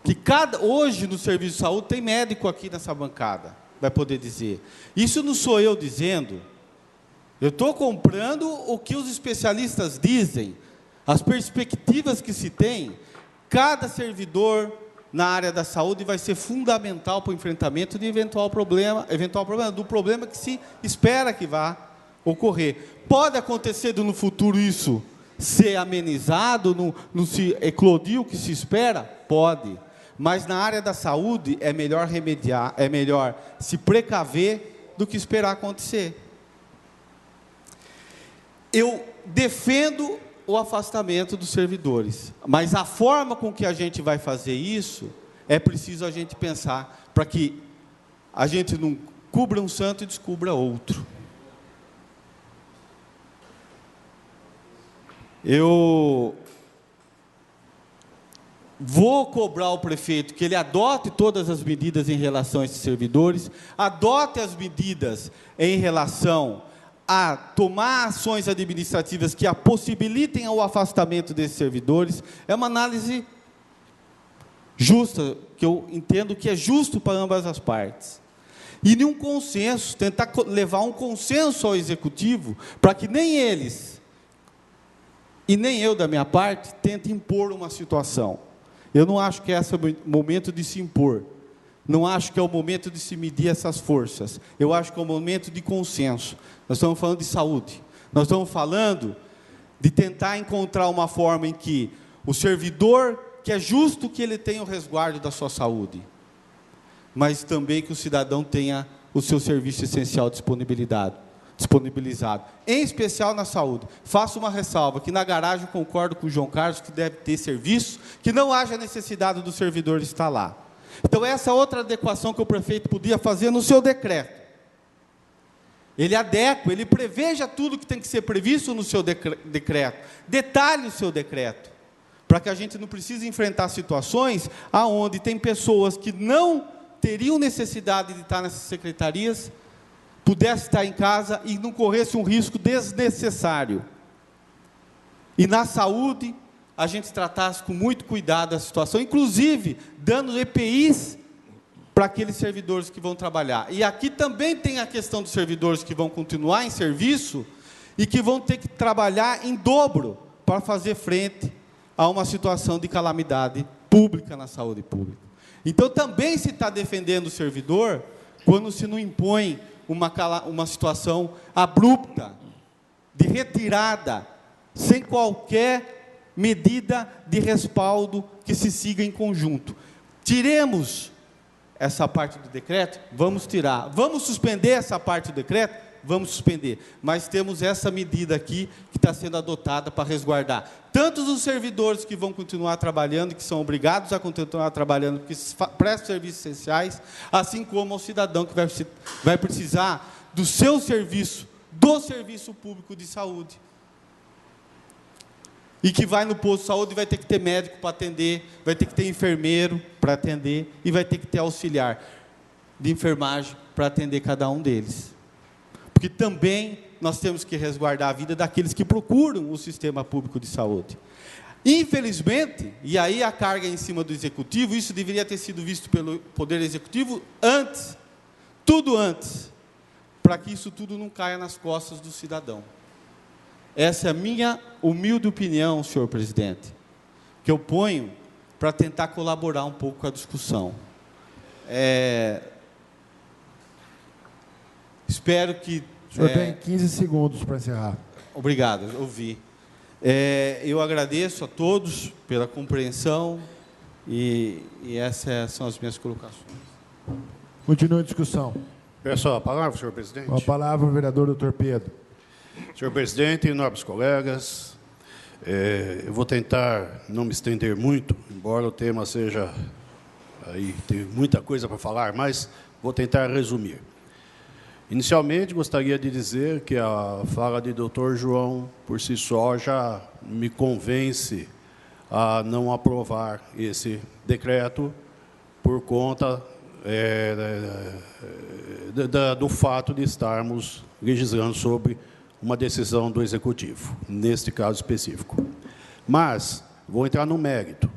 [SPEAKER 3] Que hoje no serviço de saúde tem médico aqui nessa bancada, vai poder dizer. Isso não sou eu dizendo. Eu estou comprando o que os especialistas dizem, as perspectivas que se tem. Cada servidor na área da saúde vai ser fundamental para o enfrentamento de eventual problema, do problema que se espera que vá ocorrer. Pode acontecer no futuro isso ser amenizado, não se eclodir o que se espera? Pode. Mas na área da saúde é melhor remediar, é melhor se precaver do que esperar acontecer. Eu defendo o afastamento dos servidores, mas a forma com que a gente vai fazer isso, é preciso a gente pensar, para que a gente não cubra um santo e descubra outro. Eu vou cobrar ao prefeito que ele adote todas as medidas em relação a esses servidores, adote as medidas em relação a tomar ações administrativas que possibilitem o afastamento desses servidores. É uma análise justa, que eu entendo que é justo para ambas as partes. E nenhum consenso, tentar levar um consenso ao executivo, para que nem eles, e nem eu da minha parte, tente impor uma situação. Eu não acho que esse é o momento de se impor. Não acho que é o momento de se medir essas forças. Eu acho que é o momento de consenso. Nós estamos falando de saúde. Nós estamos falando de tentar encontrar uma forma em que o servidor, que é justo que ele tenha o resguardo da sua saúde, mas também que o cidadão tenha o seu serviço essencial disponibilizado, em especial na saúde. Faço uma ressalva, que na garagem eu concordo com o João Carlos, que deve ter serviço, que não haja necessidade do servidor estar lá. Então, essa é outra adequação que o prefeito podia fazer no seu decreto. Ele adequa, ele preveja tudo que tem que ser previsto no seu decreto. Detalhe o seu decreto, para que a gente não precise enfrentar situações onde tem pessoas que não teriam necessidade de estar nessas secretarias, pudesse estar em casa e não corresse um risco desnecessário. E na saúde, a gente tratasse com muito cuidado a situação, inclusive dando EPIs para aqueles servidores que vão trabalhar. E aqui também tem a questão dos servidores que vão continuar em serviço e que vão ter que trabalhar em dobro para fazer frente a uma situação de calamidade pública na saúde pública. Então, também se está defendendo o servidor quando se não impõe uma situação abrupta, de retirada, sem qualquer medida de respaldo que se siga em conjunto. Tiremos essa parte do decreto? Vamos tirar. Vamos suspender essa parte do decreto? Vamos suspender. Mas temos essa medida aqui que está sendo adotada para resguardar tanto os servidores que vão continuar trabalhando, que são obrigados a continuar trabalhando, que prestam serviços essenciais, assim como o cidadão que vai precisar do seu serviço, do serviço público de saúde. E que vai no posto de saúde e vai ter que ter médico para atender, vai ter que ter enfermeiro para atender e vai ter que ter auxiliar de enfermagem para atender cada um deles. Porque também nós temos que resguardar a vida daqueles que procuram o sistema público de saúde. Infelizmente, e aí a carga é em cima do executivo, isso deveria ter sido visto pelo Poder Executivo antes, tudo antes, para que isso tudo não caia nas costas do cidadão. Essa é a minha humilde opinião, senhor presidente, que eu ponho para tentar colaborar um pouco com a discussão. Espero que...
[SPEAKER 1] O senhor tem 15 segundos para encerrar.
[SPEAKER 3] Obrigado, ouvi. Eu agradeço a todos pela compreensão e essas são as minhas colocações.
[SPEAKER 1] Continua a discussão.
[SPEAKER 9] Peço a palavra, senhor presidente.
[SPEAKER 1] Com a palavra, o vereador Dr. Pedro.
[SPEAKER 9] Senhor presidente, nobres colegas, eu vou tentar não me estender muito, embora o tema seja, aí tem muita coisa para falar, mas vou tentar resumir. Inicialmente, gostaria de dizer que a fala de Dr. João, por si só, já me convence a não aprovar esse decreto por conta do fato de estarmos legislando sobre uma decisão do Executivo, neste caso específico. Mas, vou entrar no mérito.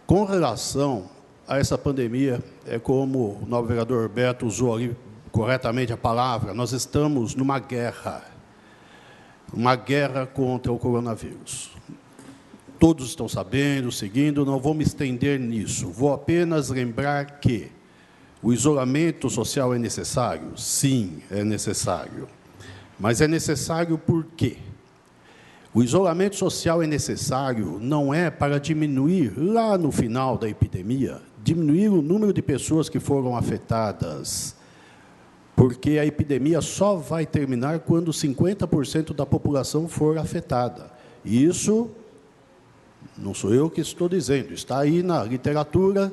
[SPEAKER 9] Com relação a essa pandemia, como o novo vereador Beto usou ali corretamente a palavra, nós estamos numa guerra contra o coronavírus. Todos estão sabendo, seguindo, não vou me estender nisso. Vou apenas lembrar que o isolamento social é necessário? Sim, é necessário. Mas é necessário por quê? O isolamento social é necessário não é para diminuir, lá no final da epidemia, diminuir o número de pessoas que foram afetadas, porque a epidemia só vai terminar quando 50% da população for afetada. E isso não sou eu que estou dizendo, está aí na literatura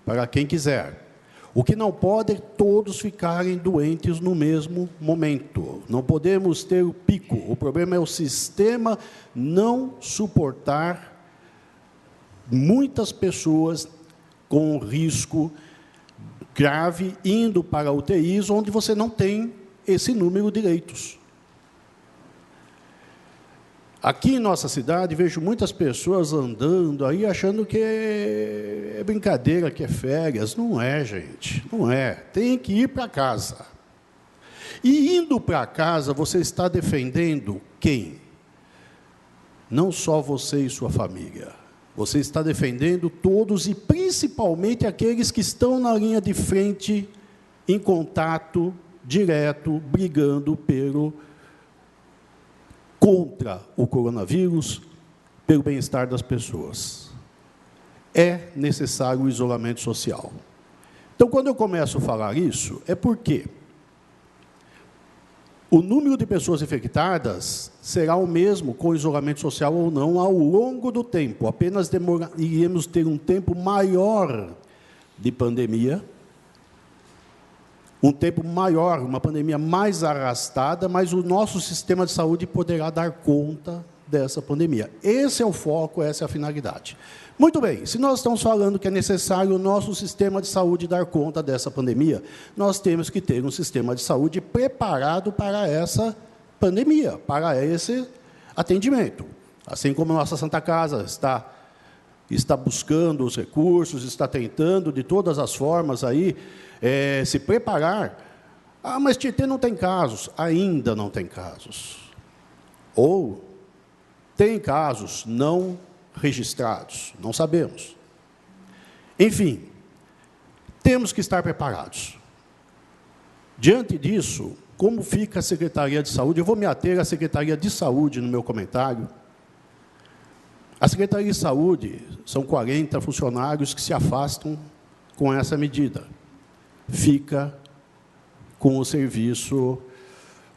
[SPEAKER 9] para quem quiser. O que não pode é todos ficarem doentes no mesmo momento. Não podemos ter o pico. O problema é o sistema não suportar muitas pessoas com risco grave indo para UTIs, onde você não tem esse número de leitos. Aqui em nossa cidade, vejo muitas pessoas andando aí, achando que é brincadeira, que é férias. Não é, gente, não é. Tem que ir para casa. E indo para casa, você está defendendo quem? Não só você e sua família. Você está defendendo todos e principalmente aqueles que estão na linha de frente, em contato direto, brigando contra o coronavírus, pelo bem-estar das pessoas. É necessário o isolamento social. Então, quando eu começo a falar isso, é porque o número de pessoas infectadas será o mesmo com isolamento social ou não ao longo do tempo. Apenas iremos ter um tempo maior de pandemia, um tempo maior, uma pandemia mais arrastada, mas o nosso sistema de saúde poderá dar conta dessa pandemia. Esse é o foco, essa é a finalidade. Muito bem, se nós estamos falando que é necessário o nosso sistema de saúde dar conta dessa pandemia, nós temos que ter um sistema de saúde preparado para essa pandemia, para esse atendimento. Assim como a nossa Santa Casa está buscando os recursos, está tentando, de todas as formas, aí, se preparar. Mas Tietê não tem casos. Ainda não tem casos. Ou tem casos não registrados, não sabemos. Enfim, temos que estar preparados. Diante disso, como fica a Secretaria de Saúde? Eu vou me ater à Secretaria de Saúde no meu comentário. A Secretaria de Saúde são 40 funcionários que se afastam com essa medida. Fica com o serviço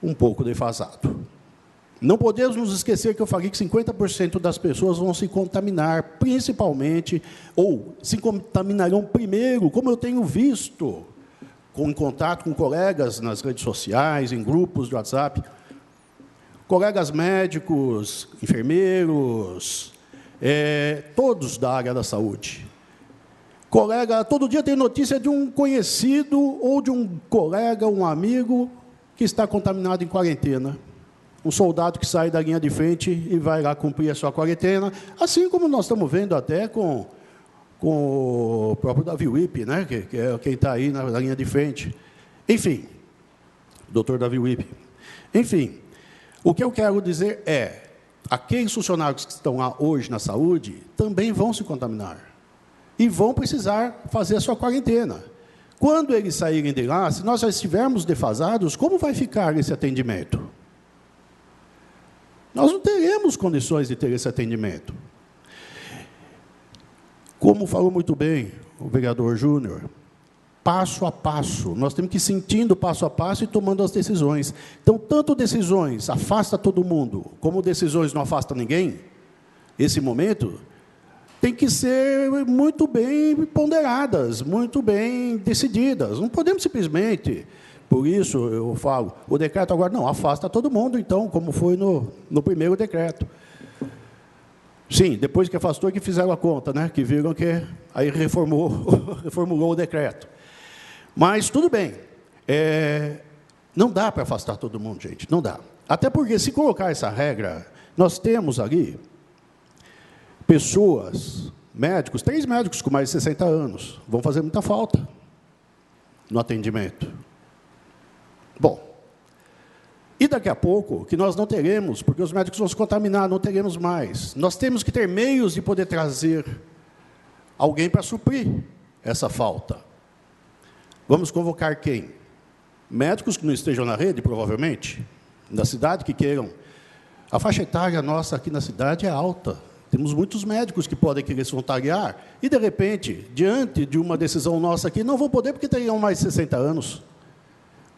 [SPEAKER 9] um pouco defasado. Não podemos nos esquecer que eu falei que 50% das pessoas vão se contaminar, principalmente, ou se contaminarão primeiro, como eu tenho visto, em contato com colegas nas redes sociais, em grupos de WhatsApp, colegas médicos, enfermeiros, todos da área da saúde. Colega, todo dia tem notícia de um conhecido ou de um colega, um amigo, que está contaminado em quarentena. Um soldado que sai da linha de frente e vai lá cumprir a sua quarentena, assim como nós estamos vendo até com o próprio Davi Wipe, né, que é quem está aí na linha de frente. Enfim, doutor Davi Wipe. Enfim, o que eu quero dizer é, aqueles funcionários que estão lá hoje na saúde também vão se contaminar e vão precisar fazer a sua quarentena. Quando eles saírem de lá, se nós já estivermos defasados, como vai ficar esse atendimento? nós não teremos condições de ter esse atendimento. Como falou muito bem o vereador Júnior, passo a passo, nós temos que ir sentindo passo a passo e tomando as decisões. Então, tanto decisões afasta todo mundo, como decisões não afasta ninguém, esse momento tem que ser muito bem ponderadas, muito bem decididas. Não podemos simplesmente, por isso eu falo, o decreto agora não, afasta todo mundo, então, como foi no primeiro decreto. Sim, depois que afastou é que fizeram a conta, né? Que viram que aí reformulou o decreto. Mas tudo bem, não dá para afastar todo mundo, gente, não dá. Até porque, se colocar essa regra, nós temos ali pessoas, médicos, 3 médicos com mais de 60 anos, vão fazer muita falta no atendimento. Bom, e daqui a pouco, que nós não teremos, porque os médicos vão se contaminar, não teremos mais. Nós temos que ter meios de poder trazer alguém para suprir essa falta. Vamos convocar quem? Médicos que não estejam na rede, provavelmente, da cidade, que queiram. A faixa etária nossa aqui na cidade é alta. Temos muitos médicos que podem querer se voluntariar e, de repente, diante de uma decisão nossa aqui, não vão poder porque teriam mais de 60 anos.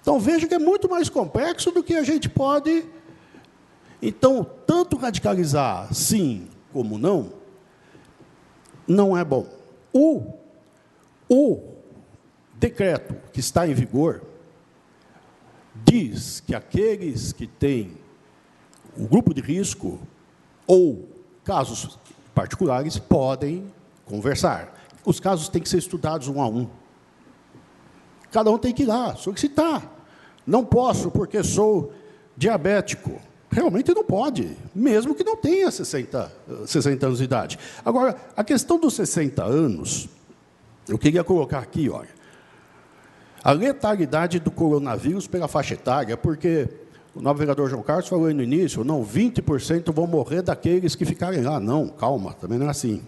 [SPEAKER 9] Então, veja que é muito mais complexo do que a gente pode. Então, tanto radicalizar sim como não é bom. O decreto que está em vigor diz que aqueles que têm o grupo de risco ou casos particulares podem conversar. Os casos têm que ser estudados um a um. Cada um tem que ir lá, solicitar. Não posso porque sou diabético. Realmente não pode, mesmo que não tenha 60 anos de idade. Agora, a questão dos 60 anos, eu queria colocar aqui, olha, a letalidade do coronavírus pela faixa etária, porque o novo vereador João Carlos falou aí no início, não, 20% vão morrer daqueles que ficarem lá. Não, calma, também não é assim.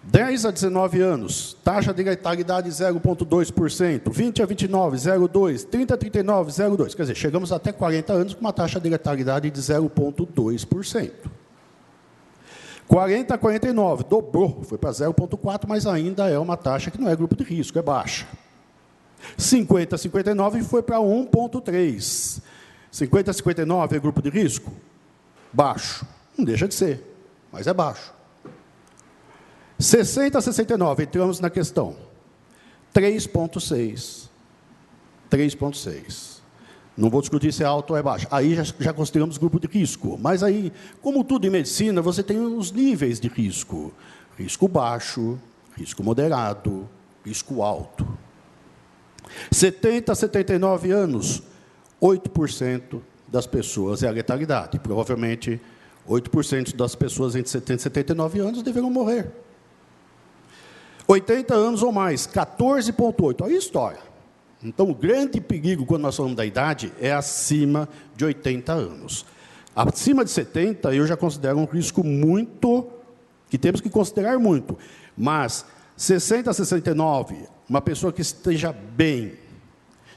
[SPEAKER 9] 10 a 19 anos, taxa de letalidade 0,2%, 20 a 29, 0,2%, 30 a 39, 0,2%. Quer dizer, chegamos até 40 anos com uma taxa de letalidade de 0,2%. 40 a 49, dobrou, foi para 0,4%, mas ainda é uma taxa que não é grupo de risco, é baixa. 50 a 59 foi para 1,3%. 50 a 59 é grupo de risco? Baixo. Não deixa de ser, mas é baixo. 60 a 69, entramos na questão. 3,6. 3,6. Não vou discutir se é alto ou é baixo. Aí já consideramos grupo de risco. Mas aí, como tudo em medicina, você tem os níveis de risco. Risco baixo, risco moderado, risco alto. 70 a 79 anos, 8% das pessoas é a letalidade. Provavelmente, 8% das pessoas entre 70 e 79 anos deverão morrer. 80 anos ou mais, 14,8%. Olha a história. Então, o grande perigo, quando nós falamos da idade, é acima de 80 anos. Acima de 70, eu já considero um risco muito, que temos que considerar muito. Mas, 60 a 69, uma pessoa que esteja bem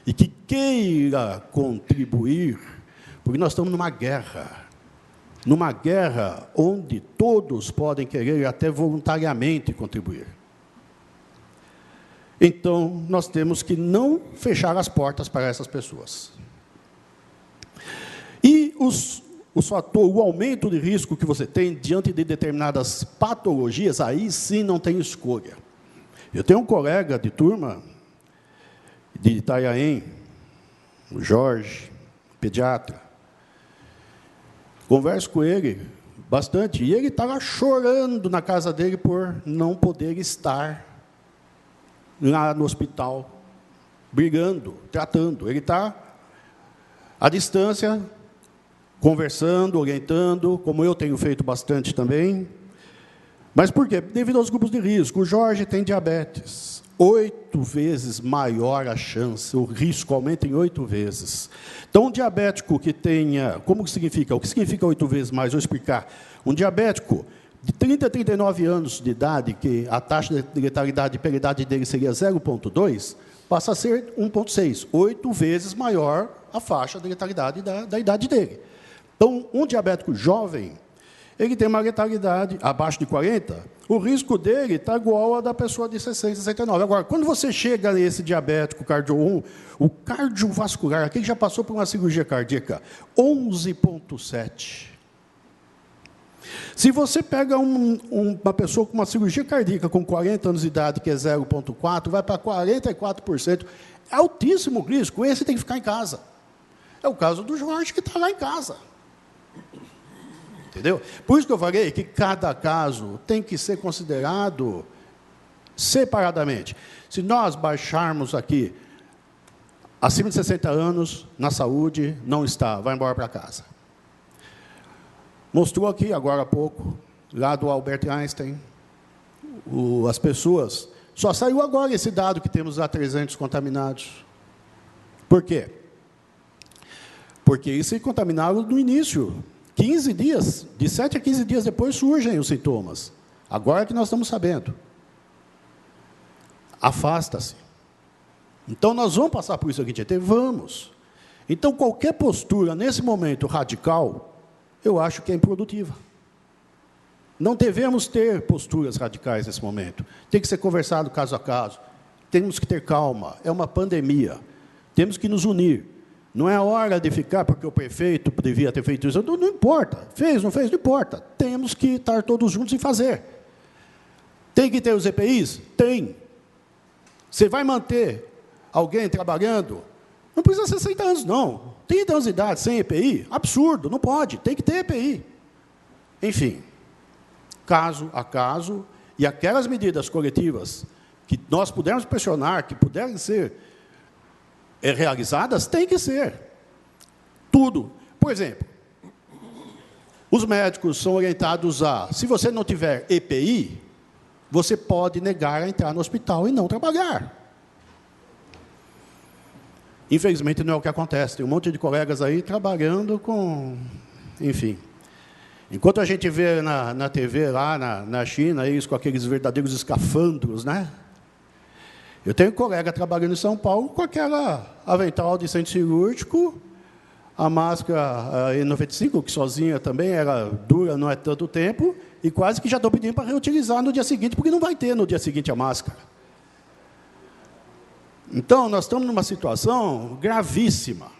[SPEAKER 9] e que queira contribuir, porque nós estamos numa guerra onde todos podem querer até voluntariamente contribuir. Então, nós temos que não fechar as portas para essas pessoas. E o aumento de risco que você tem diante de determinadas patologias, aí sim não tem escolha. Eu tenho um colega de turma de Itanhaém, o Jorge, pediatra. Converso com ele bastante, e ele estava chorando na casa dele por não poder estar lá no hospital, brigando, tratando. Ele está à distância, conversando, orientando, como eu tenho feito bastante também. Mas por quê? Devido aos grupos de risco. O Jorge tem diabetes. 8 vezes maior a chance, o risco aumenta em 8 vezes. Então, um diabético que tenha... Como que significa? O que significa 8 vezes mais? Vou explicar. Um diabético de 30 a 39 anos de idade, que a taxa de letalidade pela idade dele seria 0,2, passa a ser 1,6, 8 vezes maior a faixa de letalidade da idade dele. Então, um diabético jovem, ele tem uma letalidade abaixo de 40, o risco dele está igual ao da pessoa de 60, 69. Agora, quando você chega nesse diabético o cardiovascular, aquele que já passou por uma cirurgia cardíaca, 11,7. Se você pega uma pessoa com uma cirurgia cardíaca com 40 anos de idade, que é 0,4, vai para 44%, é altíssimo risco, esse tem que ficar em casa. É o caso do Jorge, que está lá em casa. Entendeu? Por isso que eu falei que cada caso tem que ser considerado separadamente. Se nós baixarmos aqui, acima de 60 anos, na saúde, não está, vai embora para casa. Mostrou aqui, agora há pouco, lá do Albert Einstein, as pessoas... Só saiu agora esse dado que temos lá 300 contaminados. Por quê? Porque eles se contaminaram no início. 15 dias, de 7 a 15 dias depois surgem os sintomas. Agora é que nós estamos sabendo. Afasta-se. Então, nós vamos passar por isso aqui, Tietê? Vamos. Então, qualquer postura, nesse momento, radical, eu acho que é improdutiva. Não devemos ter posturas radicais nesse momento. Tem que ser conversado caso a caso. Temos que ter calma. É uma pandemia. Temos que nos unir. Não é hora de ficar porque o prefeito devia ter feito isso. Não importa. Fez, não fez, não importa. Temos que estar todos juntos e fazer. Tem que ter os EPIs? Tem. Você vai manter alguém trabalhando? Não precisa ser 60 anos, não. 30 anos de idade sem EPI? Absurdo, não pode. Tem que ter EPI. Enfim, caso a caso, e aquelas medidas coletivas que nós pudermos pressionar, que puderem ser realizadas, tem que ser. Tudo. Por exemplo, os médicos são orientados a, se você não tiver EPI, você pode negar a entrar no hospital e não trabalhar. Infelizmente, não é o que acontece. Tem um monte de colegas aí trabalhando com... Enfim. Enquanto a gente vê na TV, lá na China, eles com aqueles verdadeiros escafandros, né? Eu tenho um colega trabalhando em São Paulo com aquela avental de centro cirúrgico, a máscara N95, que sozinha também era dura, não é tanto tempo, e quase que já estou pedindo para reutilizar no dia seguinte, porque não vai ter no dia seguinte a máscara. Então, nós estamos numa situação gravíssima.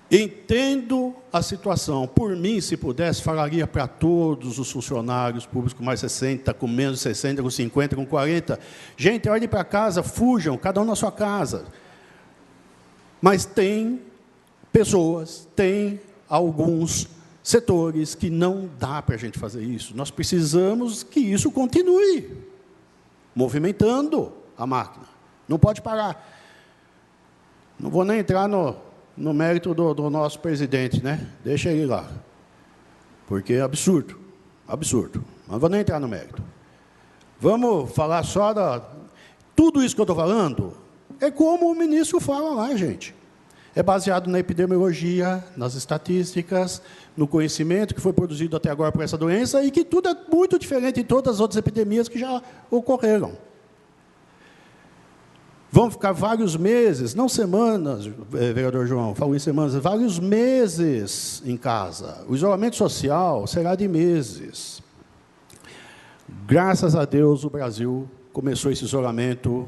[SPEAKER 9] Entendo a situação. Por mim, se pudesse, falaria para todos os funcionários públicos com mais 60, com menos de 60, com 50, com 40. Gente, olhem para casa, fujam, cada um na sua casa. Mas tem pessoas, tem alguns setores que não dá para a gente fazer isso. Nós precisamos que isso continue movimentando a máquina. Não pode parar. Não vou nem entrar no mérito do nosso presidente, né? Deixa ele lá. Porque é absurdo. Absurdo. Mas não vou nem entrar no mérito. Vamos falar só tudo isso que eu estou falando é como o ministro fala lá, gente. É baseado na epidemiologia, nas estatísticas, no conhecimento que foi produzido até agora por essa doença e que tudo é muito diferente de todas as outras epidemias que já ocorreram. Vão ficar vários meses, não semanas, vereador João, falo em semanas, vários meses em casa. O isolamento social será de meses. Graças a Deus, o Brasil começou esse isolamento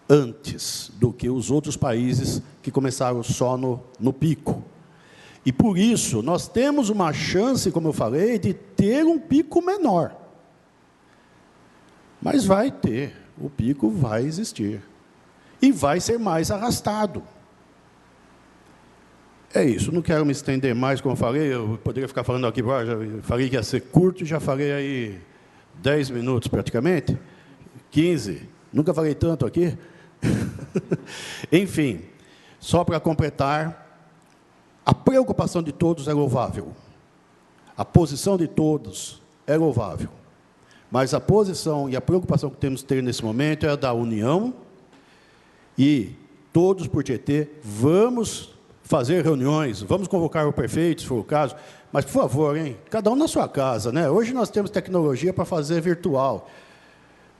[SPEAKER 9] antes do que os outros países que começaram só no pico. E, por isso, nós temos uma chance, como eu falei, de ter um pico menor. Mas vai ter, o pico vai existir. E vai ser mais arrastado. É isso, não quero me estender mais, como eu falei, eu poderia ficar falando aqui, já falei que ia ser curto, já falei aí 10 minutos praticamente, 15, nunca falei tanto aqui. Enfim, só para completar, a preocupação de todos é louvável, a posição de todos é louvável, mas a posição e a preocupação que temos que ter nesse momento é a da união. E todos por Tietê, vamos fazer reuniões, vamos convocar o prefeito, se for o caso, mas, por favor, hein, cada um na sua casa, né? Hoje nós temos tecnologia para fazer virtual.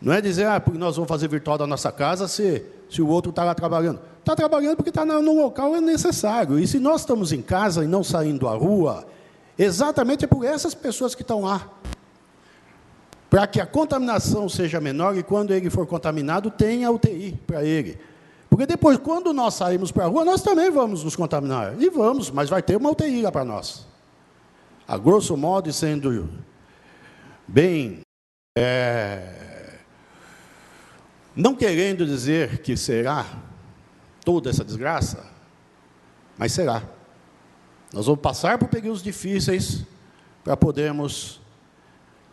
[SPEAKER 9] Não é dizer, porque nós vamos fazer virtual da nossa casa se o outro está lá trabalhando. Está trabalhando porque está no local é necessário. E se nós estamos em casa e não saindo à rua, exatamente é por essas pessoas que estão lá. Para que a contaminação seja menor e quando ele for contaminado, tenha UTI para ele. Porque depois, quando nós saímos para a rua, nós também vamos nos contaminar. E vamos, mas vai ter uma UTI lá para nós. A grosso modo, e sendo bem... não querendo dizer que será toda essa desgraça, mas será. Nós vamos passar por períodos difíceis para podermos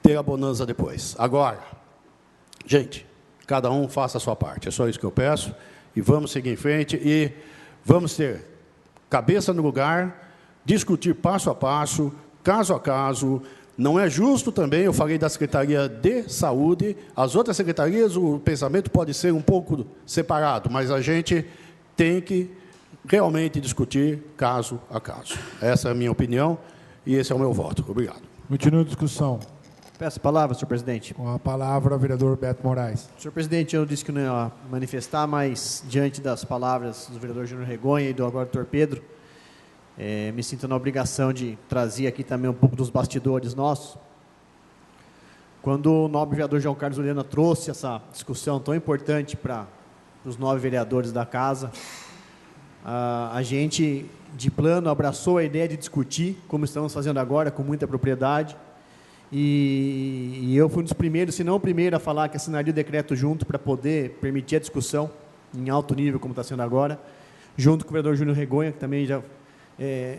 [SPEAKER 9] ter a bonança depois. Agora, gente, cada um faça a sua parte. É só isso que eu peço. E vamos seguir em frente e vamos ter cabeça no lugar, discutir passo a passo, caso a caso. Não é justo também, eu falei da Secretaria de Saúde, as outras secretarias, o pensamento pode ser um pouco separado, mas a gente tem que realmente discutir caso a caso. Essa é a minha opinião e esse é o meu voto. Obrigado.
[SPEAKER 1] Continua a discussão.
[SPEAKER 8] Peço a palavra, senhor presidente.
[SPEAKER 1] Com a palavra, o vereador Beto Moraes.
[SPEAKER 8] Senhor presidente, eu disse que não ia manifestar, mas diante das palavras do vereador Júnior Regonha e do agora doutor Pedro, me sinto na obrigação de trazer aqui também um pouco dos bastidores nossos. Quando o nobre vereador João Carlos Uliana trouxe essa discussão tão importante para os 9 vereadores da casa, a gente, de plano, abraçou a ideia de discutir, como estamos fazendo agora, com muita propriedade, e eu fui um dos primeiros, se não o primeiro, a falar que assinaria o decreto junto para poder permitir a discussão em alto nível, como está sendo agora, junto com o vereador Júnior Regonha, que também já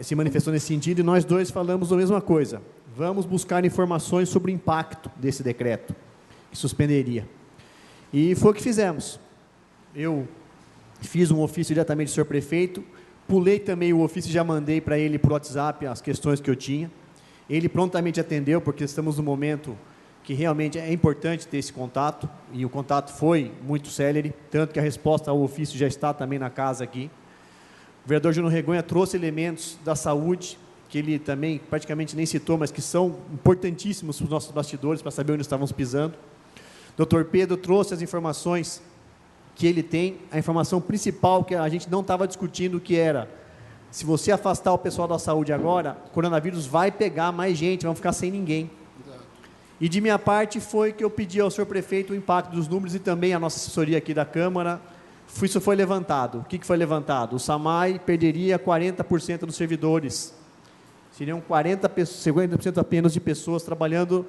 [SPEAKER 8] se manifestou nesse sentido, e nós dois falamos a mesma coisa. Vamos buscar informações sobre o impacto desse decreto, que suspenderia. E foi o que fizemos. Eu fiz um ofício diretamente do senhor prefeito, pulei também o ofício e já mandei para ele por WhatsApp as questões que eu tinha. Ele prontamente atendeu, porque estamos num momento que realmente é importante ter esse contato, e o contato foi muito célere, tanto que a resposta ao ofício já está também na casa aqui. O vereador Júnior Regonha trouxe elementos da saúde, que ele também praticamente nem citou, mas que são importantíssimos para os nossos bastidores, para saber onde estávamos pisando. O doutor Pedro trouxe as informações que ele tem, a informação principal que a gente não estava discutindo, que era, se você afastar o pessoal da saúde agora, o coronavírus vai pegar mais gente, vamos ficar sem ninguém. Exato. E de minha parte foi que eu pedi ao senhor prefeito o impacto dos números e também a nossa assessoria aqui da Câmara. Isso foi levantado. O que foi levantado? O SAMAI perderia 40% dos servidores. Seriam 50% apenas de pessoas trabalhando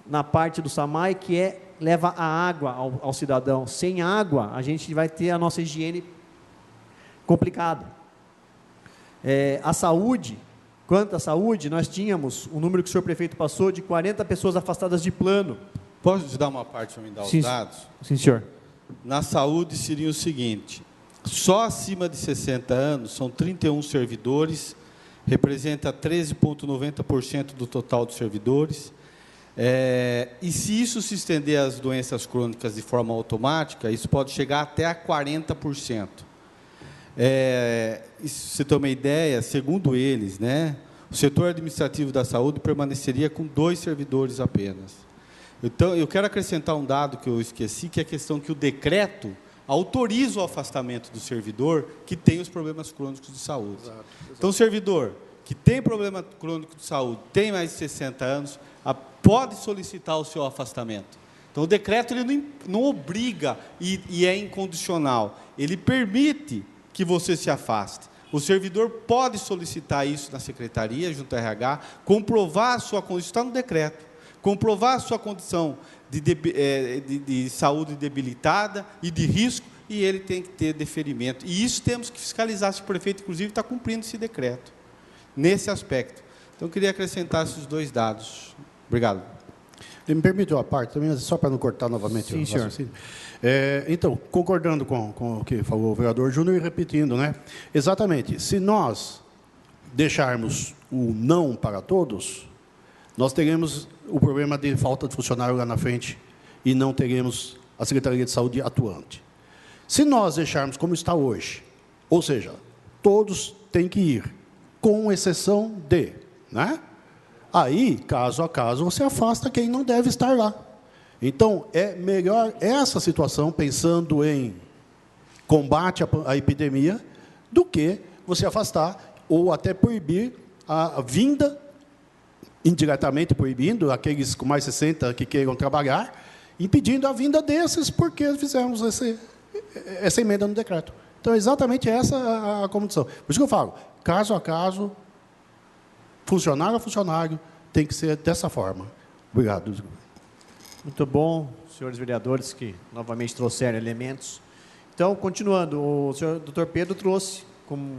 [SPEAKER 8] na parte do SAMAI, que leva a água ao cidadão. Sem água, a gente vai ter a nossa higiene complicada. A saúde, quanto à saúde, nós tínhamos um número que o senhor prefeito passou de 40 pessoas afastadas de plano.
[SPEAKER 3] Posso te dar uma parte para me dar
[SPEAKER 8] sim,
[SPEAKER 3] os dados?
[SPEAKER 8] Sim, senhor.
[SPEAKER 3] Na saúde seria o seguinte, só acima de 60 anos são 31 servidores, representa 13,90% do total dos servidores, e se isso se estender às doenças crônicas de forma automática, isso pode chegar até a 40%. Se você tem uma ideia, segundo eles, o setor administrativo da saúde permaneceria com 2 servidores apenas. Então, eu quero acrescentar um dado que eu esqueci, que é a questão que o decreto autoriza o afastamento do servidor que tem os problemas crônicos de saúde. Exato. Então, o servidor que tem problema crônico de saúde, tem mais de 60 anos, pode solicitar o seu afastamento. Então, o decreto ele não obriga e é incondicional. Ele permite que você se afaste. O servidor pode solicitar isso na secretaria, junto ao RH, comprovar a sua condição, está no decreto, comprovar a sua condição de saúde debilitada e de risco, e ele tem que ter deferimento. E isso temos que fiscalizar se o prefeito, inclusive, está cumprindo esse decreto, nesse aspecto. Então, eu queria acrescentar esses 2 dados. Obrigado.
[SPEAKER 9] Me permite uma parte também, só para não cortar novamente.
[SPEAKER 8] Sim, senhor.
[SPEAKER 9] Então, concordando com o que falou o vereador Júnior e repetindo, exatamente, se nós deixarmos o não para todos, nós teremos o problema de falta de funcionário lá na frente e não teremos a Secretaria de Saúde atuante. Se nós deixarmos como está hoje, ou seja, todos têm que ir, com exceção de, Aí, caso a caso, você afasta quem não deve estar lá. Então, é melhor essa situação, pensando em combate à epidemia, do que você afastar ou até proibir a vinda, indiretamente proibindo aqueles com mais 60 que queiram trabalhar, impedindo a vinda desses, porque fizemos essa emenda no decreto. Então, é exatamente essa a condição. Por isso que eu falo, caso a caso, funcionário a funcionário, tem que ser dessa forma. Obrigado.
[SPEAKER 8] Muito bom, senhores vereadores, que novamente trouxeram elementos. Então, continuando, o senhor Dr. Pedro trouxe, como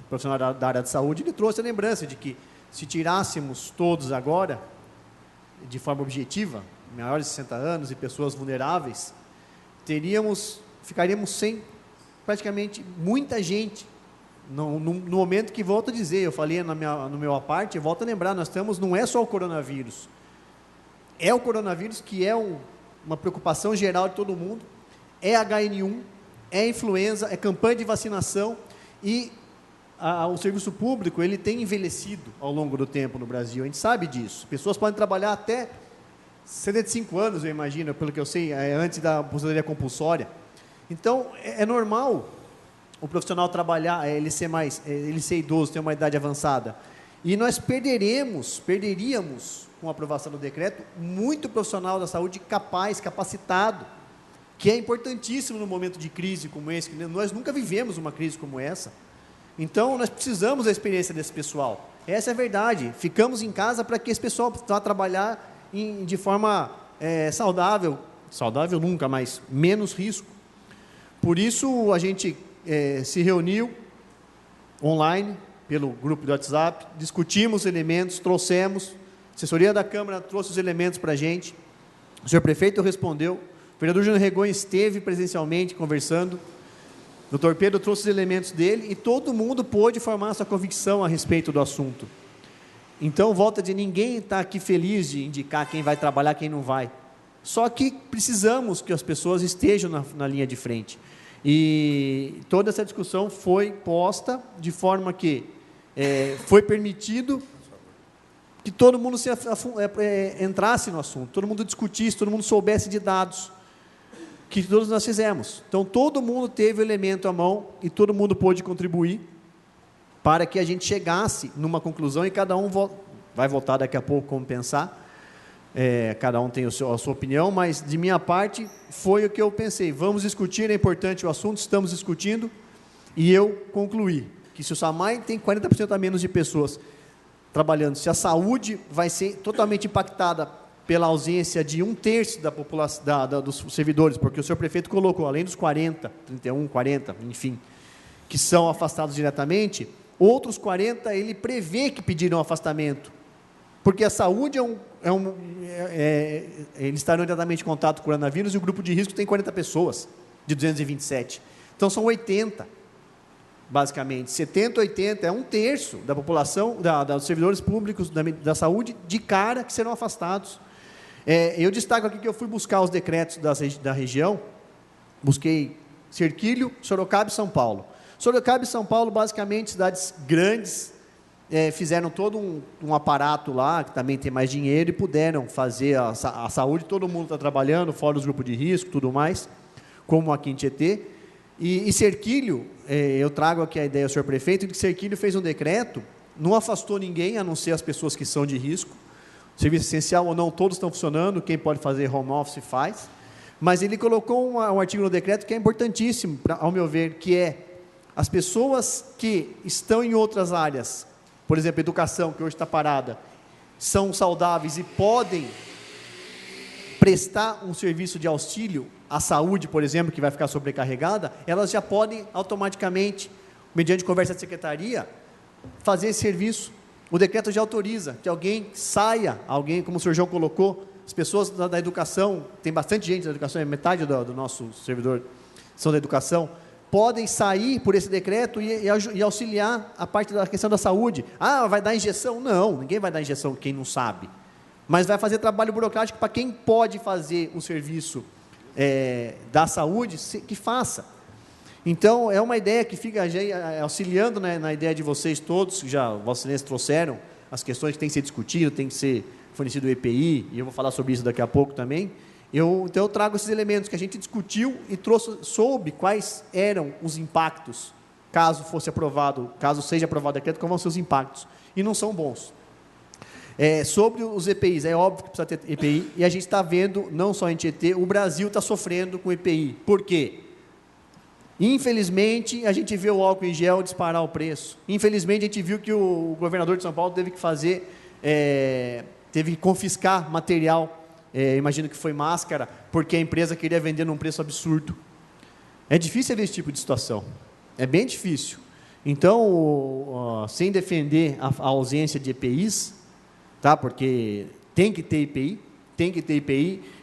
[SPEAKER 8] profissional da área de saúde, ele trouxe a lembrança de que, se tirássemos todos agora, de forma objetiva, maiores de 60 anos e pessoas vulneráveis, ficaríamos sem praticamente muita gente. No momento que, volto a dizer, eu falei no meu aparte, eu volto a lembrar, nós estamos, não é só o coronavírus, é o coronavírus que é uma preocupação geral de todo mundo, é HN1, é influenza, é campanha de vacinação, e o serviço público, ele tem envelhecido ao longo do tempo no Brasil, a gente sabe disso. Pessoas podem trabalhar até 75 anos, eu imagino, pelo que eu sei, antes da aposentadoria compulsória. Então, é normal o profissional trabalhar, ele ser idoso, ter uma idade avançada. E nós perderíamos, com a aprovação do decreto, muito profissional da saúde capaz, capacitado, que é importantíssimo no momento de crise como esse, que nós nunca vivemos uma crise como essa. Então, nós precisamos da experiência desse pessoal. Essa é a verdade. Ficamos em casa para que esse pessoal vá trabalhar de forma saudável nunca, mas menos risco. Por isso, a gente se reuniu online, pelo grupo do WhatsApp, discutimos elementos, trouxemos, a assessoria da Câmara trouxe os elementos para a gente, o senhor prefeito respondeu, o vereador Júnior Regon esteve presencialmente conversando, o doutor Pedro trouxe os elementos dele e todo mundo pôde formar sua convicção a respeito do assunto. Então, volta de ninguém está aqui feliz de indicar quem vai trabalhar, quem não vai. Só que precisamos que as pessoas estejam na linha de frente. E toda essa discussão foi posta de forma que foi permitido que todo mundo entrasse no assunto, todo mundo discutisse, todo mundo soubesse de dados, que todos nós fizemos. Então, todo mundo teve o elemento à mão e todo mundo pôde contribuir para que a gente chegasse numa conclusão e cada um vai voltar daqui a pouco como pensar. Cada um tem a sua opinião, mas de minha parte foi o que eu pensei, vamos discutir, é importante o assunto, estamos discutindo, e eu concluí que se o SAMAI tem 40% a menos de pessoas trabalhando, se a saúde vai ser totalmente impactada pela ausência de 1/3 da população, dos servidores, porque o senhor prefeito colocou, além dos 40, 31, 40, enfim, que são afastados diretamente, outros 40 ele prevê que pedirão afastamento, porque a saúde eles estarão diretamente em contato com o coronavírus e o grupo de risco tem 40 pessoas, de 227. Então, são 80, basicamente. 70, 80, é 1/3 da população, dos servidores públicos da saúde, de cara, que serão afastados. Eu destaco aqui que eu fui buscar os decretos da região, busquei Serquilho, Sorocaba e São Paulo. Sorocaba e São Paulo, basicamente, cidades grandes, fizeram todo um aparato lá, que também tem mais dinheiro, e puderam fazer a saúde, todo mundo está trabalhando, fora os grupos de risco, tudo mais, como aqui em Tietê. E Serquilho, eu trago aqui a ideia ao senhor prefeito, de que Serquilho fez um decreto, não afastou ninguém, a não ser as pessoas que são de risco, serviço essencial ou não, todos estão funcionando, quem pode fazer home office faz, mas ele colocou um artigo no decreto que é importantíssimo, ao meu ver, que é as pessoas que estão em outras áreas, por exemplo, educação, que hoje está parada, são saudáveis e podem prestar um serviço de auxílio à saúde, por exemplo, que vai ficar sobrecarregada, elas já podem automaticamente, mediante conversa de secretaria, fazer esse serviço. O decreto já autoriza que alguém saia, como o senhor João colocou, as pessoas da educação, tem bastante gente da educação, metade do nosso servidor são da educação, podem sair por esse decreto e auxiliar a parte da questão da saúde. Vai dar injeção? Não, ninguém vai dar injeção, quem não sabe. Mas vai fazer trabalho burocrático para quem pode fazer o serviço da saúde, que faça. Então, é uma ideia que fica auxiliando, né, na ideia de vocês todos, que já Vossa Excelência trouxeram, as questões que têm que ser discutidas, têm que ser fornecido o EPI, e eu vou falar sobre isso daqui a pouco também. Então eu trago esses elementos que a gente discutiu e soube quais eram os impactos, caso seja aprovado o decreto, quais vão ser os impactos. E não são bons. Sobre os EPIs, é óbvio que precisa ter EPI, e a gente está vendo, não só em Tietê, o Brasil está sofrendo com EPI. Por quê? Infelizmente, a gente vê o álcool em gel disparar o preço. Infelizmente, a gente viu que o governador de São Paulo teve que confiscar material, imagino que foi máscara, porque a empresa queria vender num preço absurdo. É difícil ver esse tipo de situação. É bem difícil. Então, sem defender a ausência de EPIs, tá? Porque tem que ter EPI,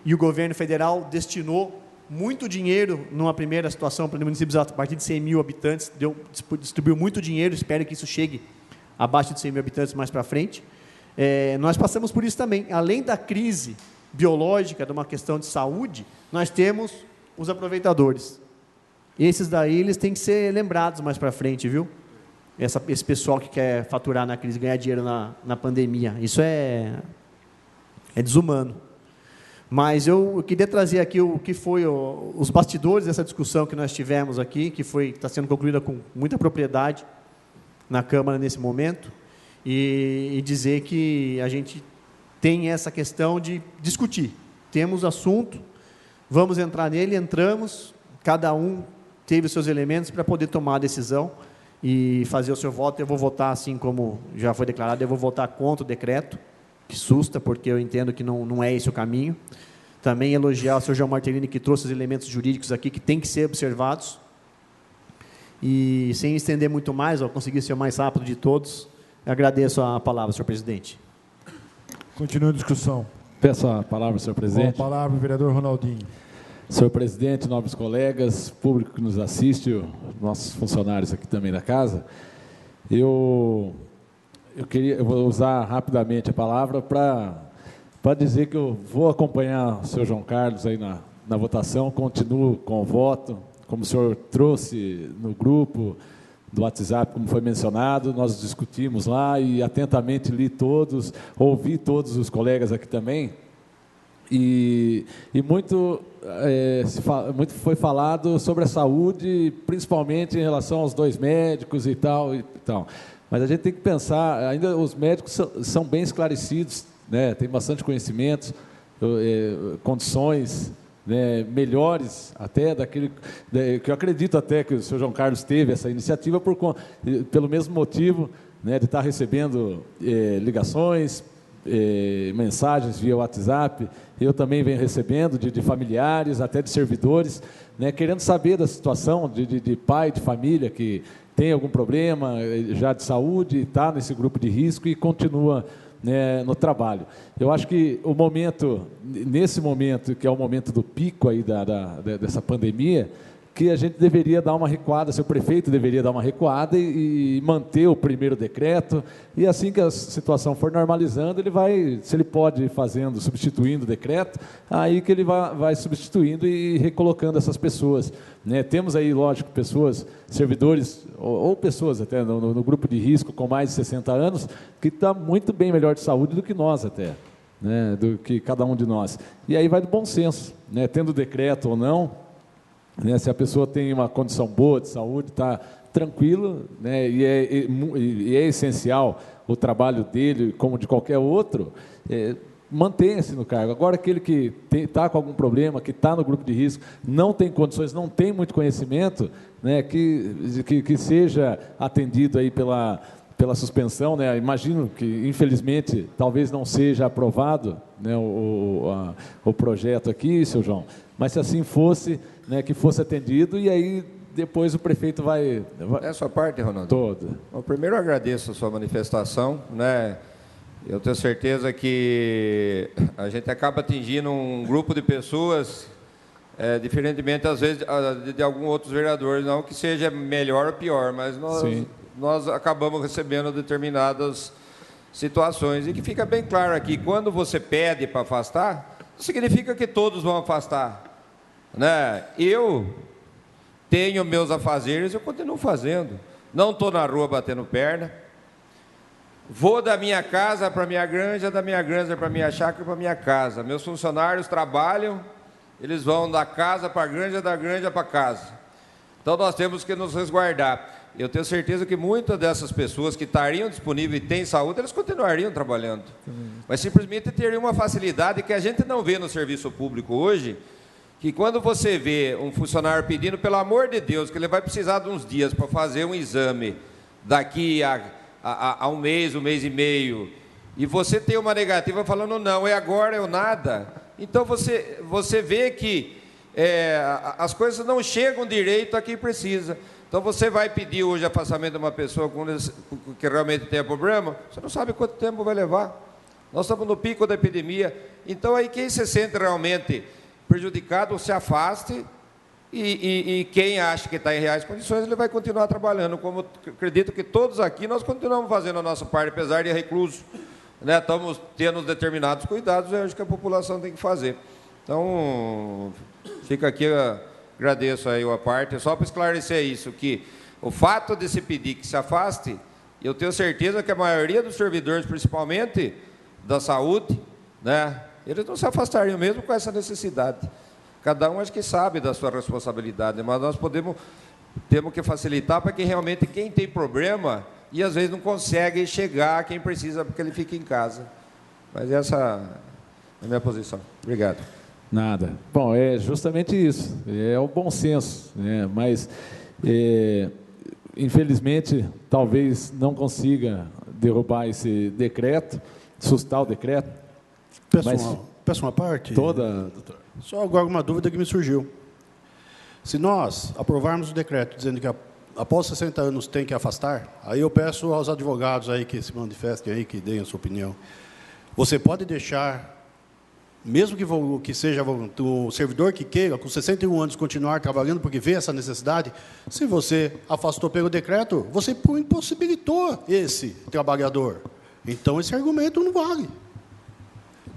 [SPEAKER 8] e o governo federal destinou muito dinheiro numa primeira situação para municípios a partir de 100 mil habitantes, distribuiu muito dinheiro, espero que isso chegue abaixo de 100 mil habitantes mais para frente. Nós passamos por isso também. Além da crise biológica, de uma questão de saúde, nós temos os aproveitadores. Esses daí, eles têm que ser lembrados mais para frente, viu? Esse pessoal que quer faturar na crise, ganhar dinheiro na pandemia. Isso é desumano. Mas eu queria trazer aqui o que foi os bastidores dessa discussão que nós tivemos aqui, que está sendo concluída com muita propriedade na Câmara nesse momento, e dizer que a gente tem essa questão de discutir. Temos assunto, vamos entrar nele, entramos, cada um teve os seus elementos para poder tomar a decisão e fazer o seu voto. Eu vou votar, assim como já foi declarado, eu vou votar contra o decreto, que susta, porque eu entendo que não é esse o caminho. Também elogiar o senhor João Martellini, que trouxe os elementos jurídicos aqui, que tem que ser observados. E, sem estender muito mais, consegui ser o mais rápido de todos, agradeço a palavra, senhor presidente.
[SPEAKER 1] Continua a discussão.
[SPEAKER 2] Peço a palavra, senhor presidente.
[SPEAKER 1] Com a palavra, o vereador Ronaldinho.
[SPEAKER 2] Senhor presidente, nobres colegas, público que nos assiste, nossos funcionários aqui também da casa, eu vou usar rapidamente a palavra para dizer que eu vou acompanhar o senhor João Carlos aí na votação, continuo com o voto, como o senhor trouxe no grupo do WhatsApp, como foi mencionado, nós discutimos lá e atentamente li todos, ouvi todos os colegas aqui também, e muito foi falado sobre a saúde, principalmente em relação aos 2 médicos e tal. Mas a gente tem que pensar, ainda os médicos são bem esclarecidos, né? Tem bastante conhecimentos, condições, né, melhores até daquele que eu acredito até que o senhor João Carlos teve essa iniciativa pelo mesmo motivo, né, de estar recebendo ligações, mensagens via WhatsApp. Eu também venho recebendo de familiares, até de servidores, né, querendo saber da situação de pai de família que tem algum problema já de saúde, está nesse grupo de risco e continua, né, no trabalho. Eu acho que nesse momento, que é o momento do pico aí dessa pandemia, que a gente deveria dar uma recuada, seu prefeito deveria dar uma recuada e manter o primeiro decreto, e assim que a situação for normalizando, ele vai, se ele pode ir fazendo, substituindo o decreto, aí que ele vai substituindo e recolocando essas pessoas, né? Temos aí, lógico, pessoas, servidores, ou pessoas até no grupo de risco com mais de 60 anos, que está muito bem melhor de saúde do que nós até, né? Do que cada um de nós. E aí vai do bom senso, né? Tendo decreto ou não, né, se a pessoa tem uma condição boa de saúde, está tranquilo, né, e é essencial o trabalho dele, como de qualquer outro, mantenha-se no cargo. Agora, aquele que está com algum problema, que está no grupo de risco, não tem condições, não tem muito conhecimento, né, que seja atendido aí pela suspensão, né? Imagino que, infelizmente, talvez não seja aprovado, né, o projeto aqui, seu João, mas se assim fosse, né, que fosse atendido, e aí depois o prefeito vai...
[SPEAKER 5] Essa parte, Ronaldo?
[SPEAKER 2] Toda.
[SPEAKER 5] Bom, primeiro, eu agradeço a sua manifestação, né? Eu tenho certeza que a gente acaba atingindo um grupo de pessoas, diferentemente, às vezes, de alguns outros vereadores, não que seja melhor ou pior, mas nós acabamos recebendo determinadas situações. E que fica bem claro aqui, quando você pede para afastar, significa que todos vão afastar, né? Eu tenho meus afazeres, eu continuo fazendo. Não estou na rua batendo perna. Vou da minha casa para a minha granja, da minha granja para a minha chácara e para a minha casa. Meus funcionários trabalham, eles vão da casa para a granja, da granja para casa. Então nós temos que nos resguardar. Eu tenho certeza que muitas dessas pessoas que estariam disponíveis e têm saúde, elas continuariam trabalhando. Mas simplesmente teriam uma facilidade que a gente não vê no serviço público hoje, que quando você vê um funcionário pedindo, pelo amor de Deus, que ele vai precisar de uns dias para fazer um exame daqui a um mês e meio, e você tem uma negativa falando não, é agora, é o nada. Então você vê que as coisas não chegam direito a quem precisa. Então você vai pedir hoje afastamento de uma pessoa que realmente tem problema, você não sabe quanto tempo vai levar. Nós estamos no pico da epidemia. Então aí quem se sente realmente prejudicado, se afaste, e quem acha que está em reais condições, ele vai continuar trabalhando, como acredito que todos aqui, nós continuamos fazendo a nossa parte, apesar de recluso, né? Estamos tendo determinados cuidados, eu acho que a população tem que fazer. Então, fica aqui, agradeço aí a parte, só para esclarecer isso, que o fato de se pedir que se afaste, eu tenho certeza que a maioria dos servidores, principalmente da saúde, né, eles não se afastariam mesmo com essa necessidade. Cada um acho que sabe da sua responsabilidade, mas nós temos que facilitar para que realmente quem tem problema e às vezes não consegue chegar a quem precisa porque ele fica em casa. Mas essa é a minha posição. Obrigado.
[SPEAKER 2] Nada. Bom, é justamente isso. É o bom senso, né? Mas, infelizmente, talvez não consiga derrubar esse decreto, sustar o decreto.
[SPEAKER 9] Peço uma parte?
[SPEAKER 2] Toda, doutor.
[SPEAKER 9] Só agora uma dúvida que me surgiu. Se nós aprovarmos o decreto dizendo que após 60 anos tem que afastar, aí eu peço aos advogados aí que se manifestem aí, que deem a sua opinião. Você pode deixar, mesmo que seja o servidor que queira, com 61 anos, continuar trabalhando porque vê essa necessidade, se você afastou pelo decreto, você impossibilitou esse trabalhador. Então, esse argumento não vale.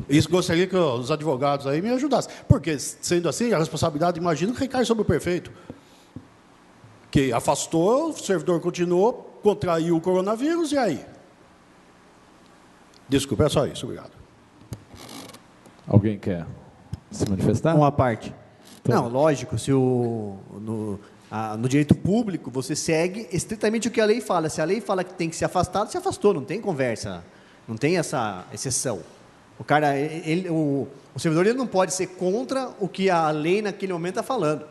[SPEAKER 9] Isso gostaria que os advogados aí me ajudassem. Porque, sendo assim, a responsabilidade, imagino, que recai sobre o prefeito. Que afastou, o servidor continuou, contraiu o coronavírus, e aí? Desculpa, é só isso. Obrigado.
[SPEAKER 2] Alguém quer se manifestar?
[SPEAKER 8] Uma parte. Não, lógico, se no direito público você segue estritamente o que a lei fala. Se a lei fala que tem que ser afastado, se afastou, não tem conversa, não tem essa exceção. O cara, o servidor ele não pode ser contra o que a lei naquele momento está falando.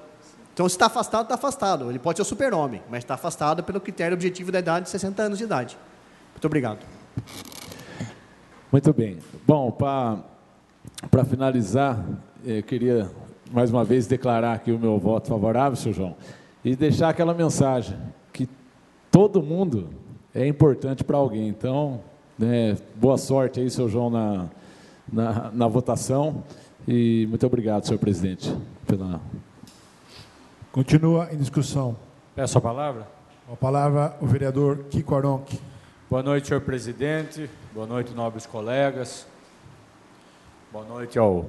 [SPEAKER 8] Então, se está afastado, está afastado. Ele pode ser o super-homem, mas está afastado pelo critério objetivo da idade de 60 anos de idade. Muito obrigado.
[SPEAKER 2] Muito bem. Bom, para finalizar, eu queria mais uma vez declarar aqui o meu voto favorável, senhor João, e deixar aquela mensagem que todo mundo é importante para alguém. Então, boa sorte aí, senhor João, na votação, e muito obrigado, senhor presidente, pela...
[SPEAKER 1] Continua em discussão.
[SPEAKER 4] Peço a palavra.
[SPEAKER 1] A palavra o vereador Kiko Aronchi.
[SPEAKER 4] Boa noite, senhor presidente. Boa noite, nobres colegas. Boa noite ao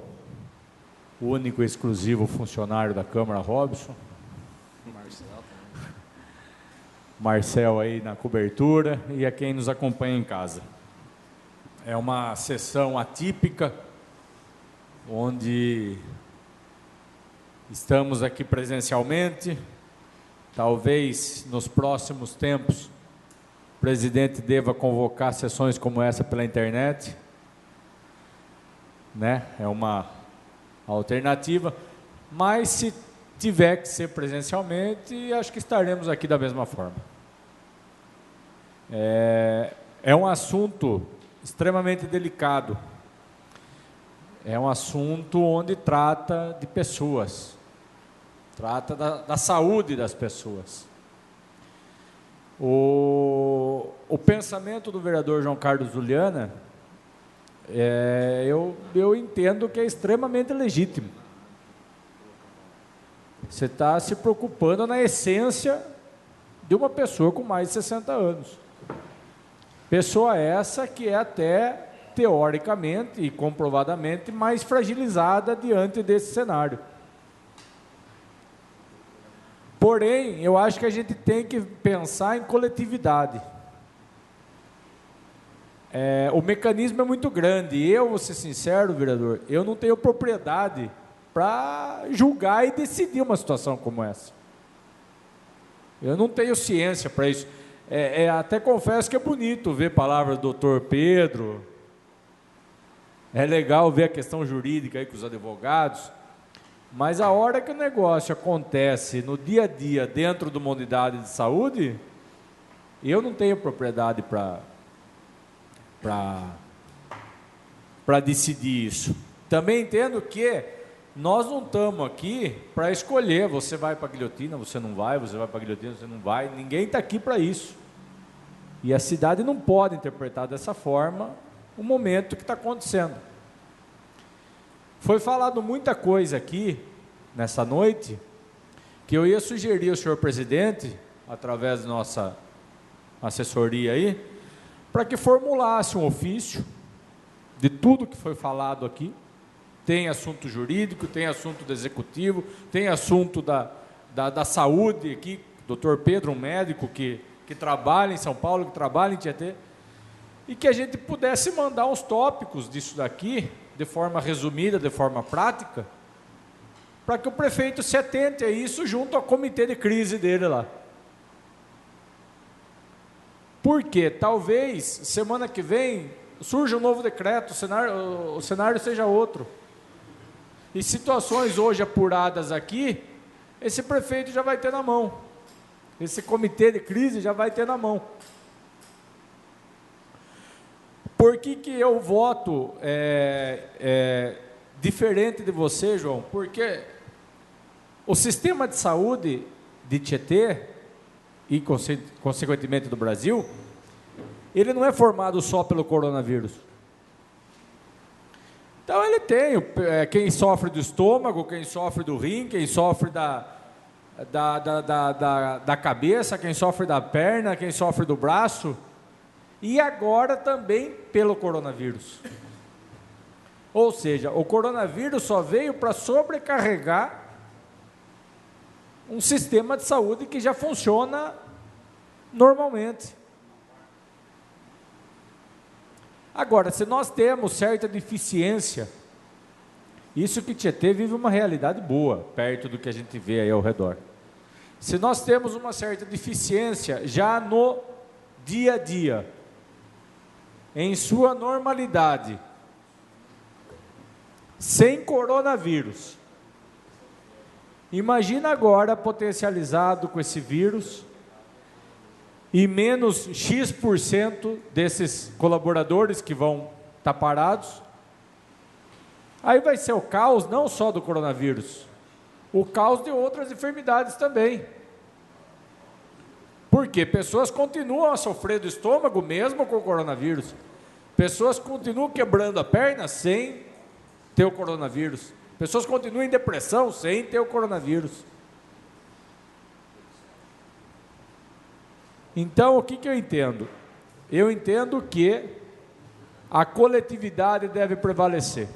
[SPEAKER 4] único e exclusivo funcionário da Câmara, Robson. Marcel aí na cobertura e a quem nos acompanha em casa. É uma sessão atípica, onde estamos aqui presencialmente. Talvez nos próximos tempos o presidente deva convocar sessões como essa pela internet, né? É uma alternativa, mas se tiver que ser presencialmente, acho que estaremos aqui da mesma forma. É um assunto extremamente delicado. É um assunto onde trata de pessoas, trata da saúde das pessoas. O pensamento do vereador João Carlos Juliana, eu entendo que é extremamente legítimo. Você está se preocupando na essência de uma pessoa com mais de 60 anos. Pessoa essa que é até, teoricamente e comprovadamente, mais fragilizada diante desse cenário. Porém, eu acho que a gente tem que pensar em coletividade. o mecanismo é muito grande. Eu, vou ser sincero, vereador, eu não tenho propriedade para julgar e decidir uma situação como essa. Eu não tenho ciência para isso. Até confesso que é bonito ver palavras do doutor Pedro, é legal ver a questão jurídica aí com os advogados, mas a hora que o negócio acontece no dia a dia dentro de uma unidade de saúde, eu não tenho propriedade para decidir isso. Também entendo que nós não estamos aqui para escolher, você vai para a guilhotina, você não vai, você vai para a guilhotina, você não vai, ninguém está aqui para isso. E a cidade não pode interpretar dessa forma o momento que está acontecendo. Foi falado muita coisa aqui, nessa noite, que eu ia sugerir ao senhor presidente, através da nossa assessoria aí, para que formulasse um ofício de tudo que foi falado aqui. Tem assunto jurídico, tem assunto do executivo, tem assunto da saúde aqui, doutor Pedro, um médico que trabalha em São Paulo, que trabalha em Tietê, e que a gente pudesse mandar uns tópicos disso daqui, de forma resumida, de forma prática, para que o prefeito se atente a isso junto ao comitê de crise dele lá. Porque talvez semana que vem surja um novo decreto, o cenário seja outro. E situações hoje apuradas aqui, esse prefeito já vai ter na mão. Esse comitê de crise já vai ter na mão. Por que eu voto diferente de você, João? Porque o sistema de saúde de Tietê, e consequentemente do Brasil, ele não é formado só pelo coronavírus. Então ele tem quem sofre do estômago, quem sofre do rim, quem sofre da cabeça, quem sofre da perna, quem sofre do braço, e agora também pelo coronavírus. Ou seja, o coronavírus só veio para sobrecarregar um sistema de saúde que já funciona normalmente. Agora, se nós temos certa deficiência, isso que Tietê vive uma realidade boa, perto do que a gente vê aí ao redor. Se nós temos uma certa deficiência já no dia a dia, em sua normalidade, sem coronavírus, imagina agora potencializado com esse vírus, e menos X% desses colaboradores que vão estar parados, aí vai ser o caos não só do coronavírus, o caos de outras enfermidades também. Porque pessoas continuam a sofrer do estômago mesmo com o coronavírus, pessoas continuam quebrando a perna sem ter o coronavírus, pessoas continuam em depressão sem ter o coronavírus. Então, o que eu entendo? Eu entendo que a coletividade deve prevalecer.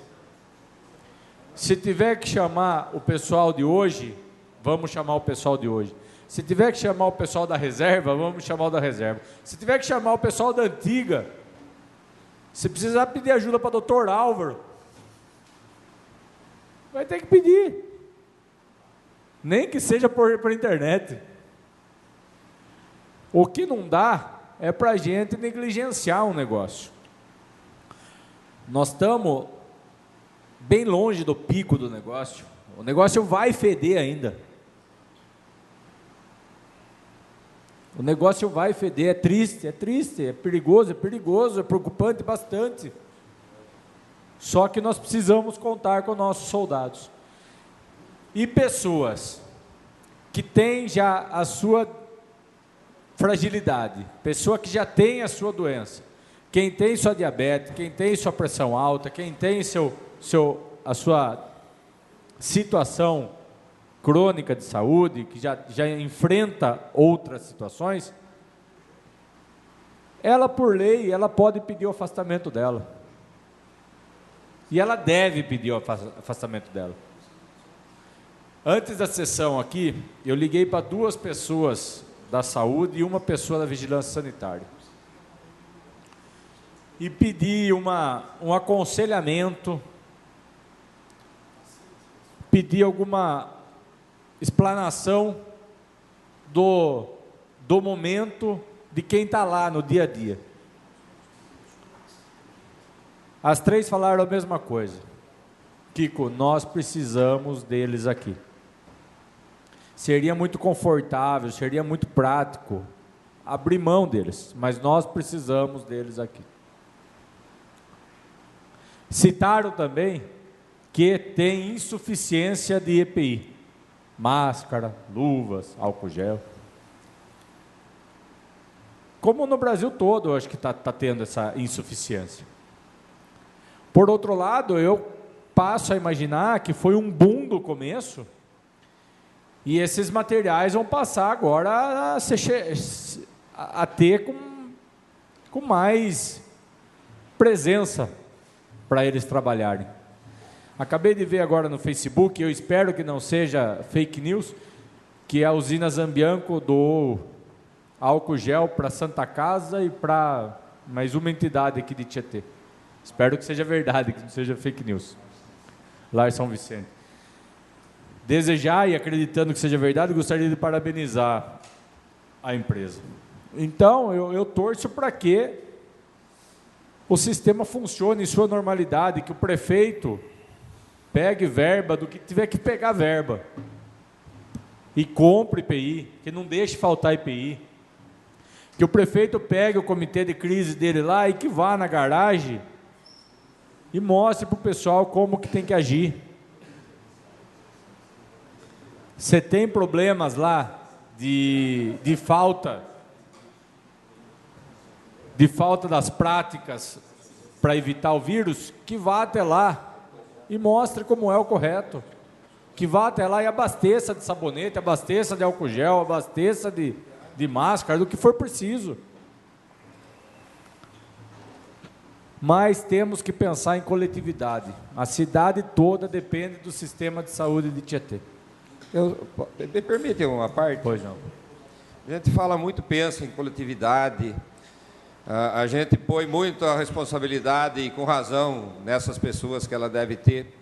[SPEAKER 4] Se tiver que chamar o pessoal de hoje, vamos chamar o pessoal de hoje. Se tiver que chamar o pessoal da reserva, vamos chamar o da reserva. Se tiver que chamar o pessoal da antiga, se precisar pedir ajuda para o doutor Álvaro, vai ter que pedir. Nem que seja por internet. O que não dá é para a gente negligenciar um negócio. Nós estamos bem longe do pico do negócio. O negócio vai feder ainda. O negócio vai feder, é triste, é perigoso, é preocupante bastante. Só que nós precisamos contar com nossos soldados. E pessoas que têm já a sua fragilidade, pessoa que já tem a sua doença, quem tem sua diabetes, quem tem sua pressão alta, quem tem a sua situação crônica de saúde, que já enfrenta outras situações, ela por lei, ela pode pedir o afastamento dela. E ela deve pedir o afastamento dela. Antes da sessão aqui, eu liguei para 2 pessoas da saúde e uma pessoa da vigilância sanitária. e pedir um aconselhamento, pedir alguma explanação do momento de quem está lá no dia a dia. As três falaram a mesma coisa. Kiko, nós precisamos deles aqui. Seria muito confortável, seria muito prático abrir mão deles, mas nós precisamos deles aqui. Citaram também que tem insuficiência de EPI, máscara, luvas, álcool gel. Como no Brasil todo, eu acho que está tendo essa insuficiência. Por outro lado, eu passo a imaginar que foi um boom do começo, e esses materiais vão passar agora a ter com mais presença para eles trabalharem. Acabei de ver agora no Facebook, eu espero que não seja fake news, que a usina Zambianco doou álcool gel para Santa Casa e para mais uma entidade aqui de Tietê. Espero que seja verdade, que não seja fake news. Lá em São Vicente. Desejar e acreditando que seja verdade, gostaria de parabenizar a empresa. Então, eu torço para que o sistema funcione em sua normalidade, que o prefeito pegue verba do que tiver que pegar verba e compre IPI, que não deixe faltar IPI, que o prefeito pegue o comitê de crise dele lá e que vá na garagem e mostre para o pessoal como que tem que agir. Você tem problemas lá de falta das práticas para evitar o vírus, que vá até lá e mostre como é o correto. Que vá até lá e abasteça de sabonete, abasteça de álcool gel, abasteça de máscara, do que for preciso. Mas temos que pensar em coletividade. A cidade toda depende do sistema de saúde de Tietê.
[SPEAKER 5] Me permite uma parte?
[SPEAKER 4] Pois não.
[SPEAKER 5] A gente fala muito, pensa em coletividade, a gente põe muito a responsabilidade, e com razão, nessas pessoas que ela deve ter.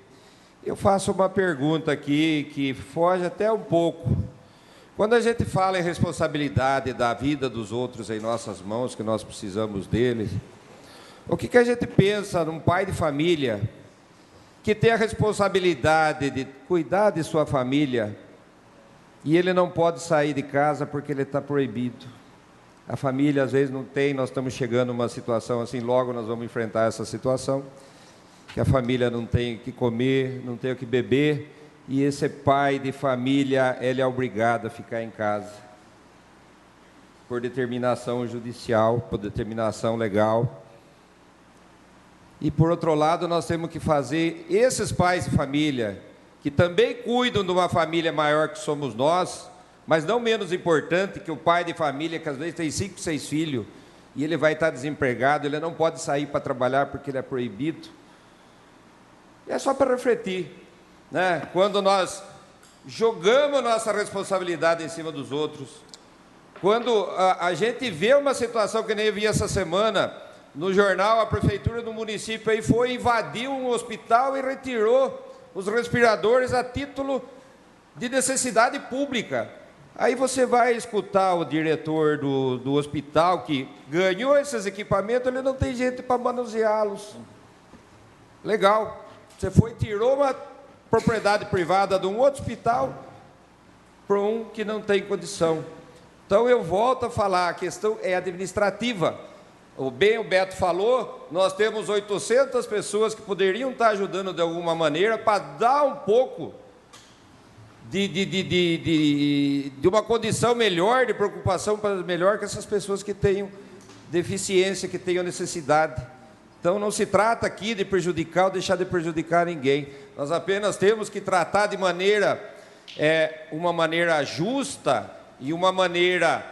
[SPEAKER 5] Eu faço uma pergunta aqui que foge até um pouco. Quando a gente fala em responsabilidade da vida dos outros em nossas mãos, que nós precisamos deles, o que a gente pensa num pai de família que tem a responsabilidade de cuidar de sua família e ele não pode sair de casa porque ele está proibido? A família às vezes não tem, nós estamos chegando numa situação assim, logo nós vamos enfrentar essa situação, que a família não tem o que comer, não tem o que beber, e esse pai de família, ele é obrigado a ficar em casa, por determinação judicial, por determinação legal. E por outro lado, nós temos que fazer esses pais de família, que também cuidam de uma família maior que somos nós, mas não menos importante que o pai de família, que às vezes tem 5, 6 filhos, e ele vai estar desempregado, ele não pode sair para trabalhar porque ele é proibido. É só para refletir, né? Quando nós jogamos nossa responsabilidade em cima dos outros, quando a gente vê uma situação que nem eu vi essa semana, no jornal, a prefeitura do município aí foi invadir um hospital e retirou os respiradores a título de necessidade pública. Aí você vai escutar o diretor do hospital que ganhou esses equipamentos, ele não tem gente para manuseá-los. Legal. Você tirou uma propriedade privada de um outro hospital para um que não tem condição. Então eu volto a falar, a questão é administrativa. O Beto falou, nós temos 800 pessoas que poderiam estar ajudando de alguma maneira para dar um pouco de uma condição melhor, de preocupação melhor com essas pessoas que tenham deficiência, que tenham necessidade. Então não se trata aqui de prejudicar ou deixar de prejudicar ninguém. Nós apenas temos que tratar de uma maneira justa e uma maneira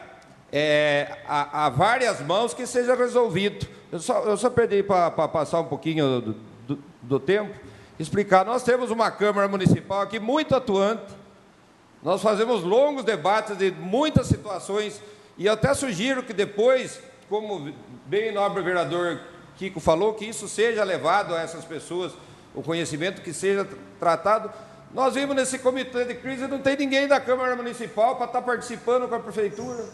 [SPEAKER 5] a várias mãos que seja resolvido. Eu só perdi para passar um pouquinho do tempo, explicar. Nós temos uma Câmara Municipal aqui muito atuante, nós fazemos longos debates de muitas situações, e eu até sugiro que depois, como bem nobre vereador Kiko falou, que isso seja levado a essas pessoas, o conhecimento que seja tratado. Nós vimos nesse comitê de crise, não tem ninguém da Câmara Municipal para estar participando com a Prefeitura.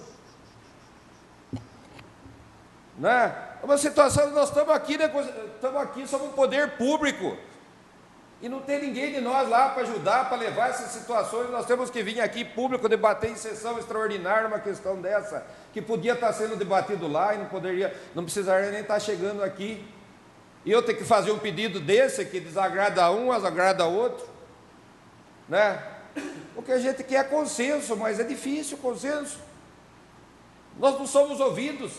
[SPEAKER 5] Né? É uma situação, nós estamos aqui, né, somos um poder público, e não tem ninguém de nós lá para ajudar, para levar essas situações. Nós temos que vir aqui público debater em sessão extraordinária uma questão dessa, que podia estar sendo debatido lá e não precisaria nem estar chegando aqui. E eu ter que fazer um pedido desse, que desagrada um, desagrada outro. Né? O que a gente quer é consenso, mas é difícil o consenso. Nós não somos ouvidos.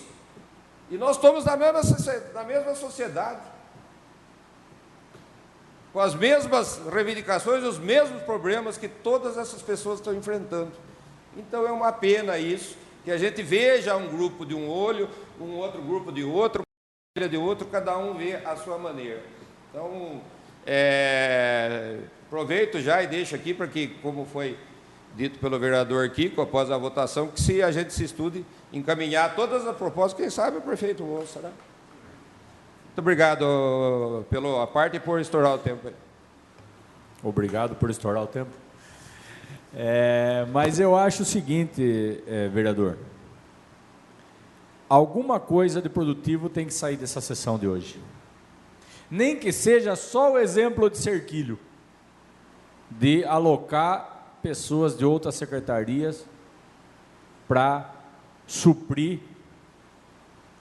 [SPEAKER 5] E nós estamos na mesma sociedade, com as mesmas reivindicações, os mesmos problemas que todas essas pessoas estão enfrentando. Então é uma pena isso, que a gente veja um grupo de um olho, um outro grupo de outro, uma de outro, cada um vê a sua maneira. Então, aproveito já e deixo aqui para que, como foi dito pelo vereador Kiko, após a votação, que se a gente se estude, encaminhar todas as propostas, quem sabe o prefeito ouça, né? Muito obrigado pela parte e por estourar o tempo aí.
[SPEAKER 4] Obrigado por estourar o tempo. Mas eu acho o seguinte, vereador, alguma coisa de produtivo tem que sair dessa sessão de hoje. Nem que seja só o exemplo de Cerquilho, de alocar pessoas de outras secretarias para suprir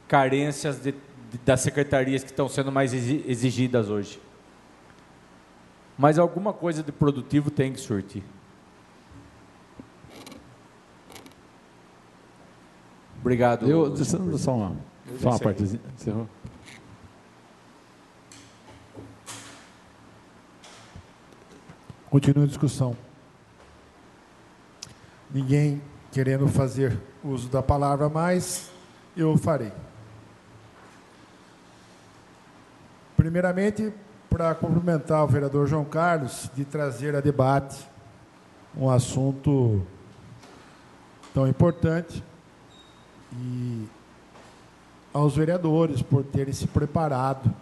[SPEAKER 4] carências das secretarias que estão sendo mais exigidas hoje. Mas alguma coisa de produtivo tem que surtir. Obrigado.
[SPEAKER 2] Só uma partezinha. Encerrou.
[SPEAKER 1] Continua a discussão. Ninguém querendo fazer uso da palavra mais, eu farei. Primeiramente, para cumprimentar o vereador João Carlos de trazer a debate um assunto tão importante, e aos vereadores por terem se preparado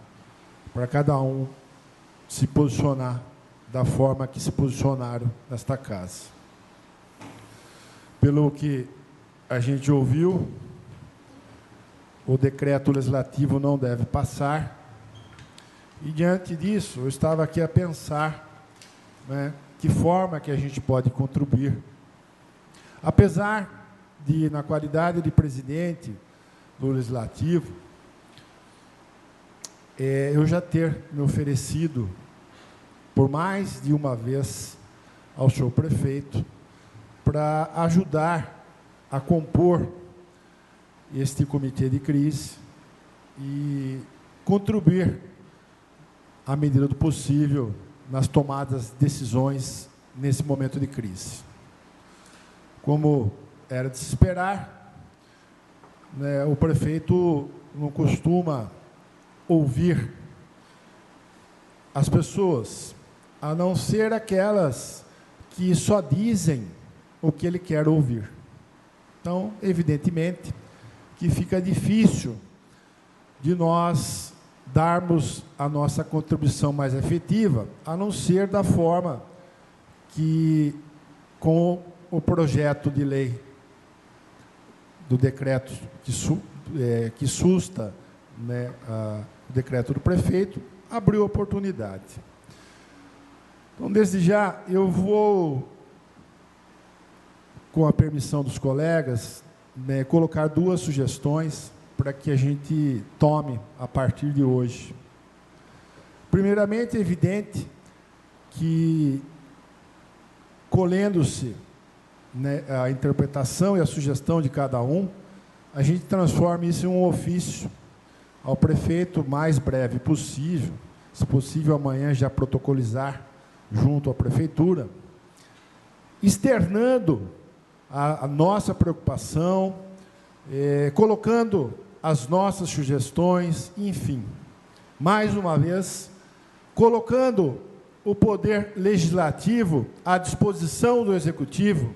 [SPEAKER 1] para cada um se posicionar da forma que se posicionaram nesta casa. Pelo que a gente ouviu, o decreto legislativo não deve passar, e diante disso, eu estava aqui a pensar, né, que forma que a gente pode contribuir. Apesar de, na qualidade de presidente do Legislativo, eu já ter me oferecido, por mais de uma vez, ao senhor prefeito, para ajudar a compor este comitê de crise e contribuir, à medida do possível, nas tomadas de decisões nesse momento de crise. Como era de se esperar, né, o prefeito não costuma ouvir as pessoas, a não ser aquelas que só dizem o que ele quer ouvir. Então, evidentemente, que fica difícil de nós darmos a nossa contribuição mais efetiva, a não ser da forma que, com o projeto de lei do decreto que susta, né, o decreto do prefeito, abriu oportunidade. Então, desde já, eu vou, com a permissão dos colegas, né, colocar duas sugestões para que a gente tome a partir de hoje. Primeiramente, é evidente que, colhendo-se, né, a interpretação e a sugestão de cada um, a gente transforma isso em um ofício ao prefeito o mais breve possível, se possível amanhã já protocolizar junto à prefeitura, externando a nossa preocupação, colocando as nossas sugestões, enfim, mais uma vez, colocando o poder legislativo à disposição do executivo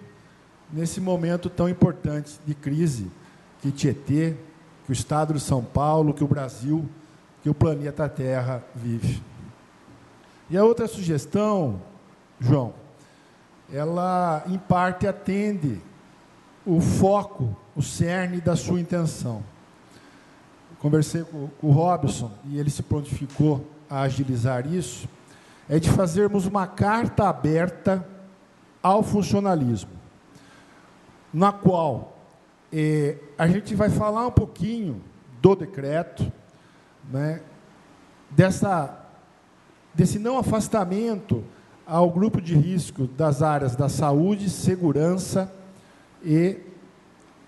[SPEAKER 1] nesse momento tão importante de crise que Tietê, que o Estado de São Paulo, que o Brasil que o planeta Terra vive. E a outra sugestão, João, ela, em parte, atende o foco, o cerne da sua intenção. Conversei com o Robson e ele se prontificou a agilizar isso, é de fazermos uma carta aberta ao funcionalismo, na qual a gente vai falar um pouquinho do decreto, né, desse não afastamento ao grupo de risco das áreas da saúde, segurança e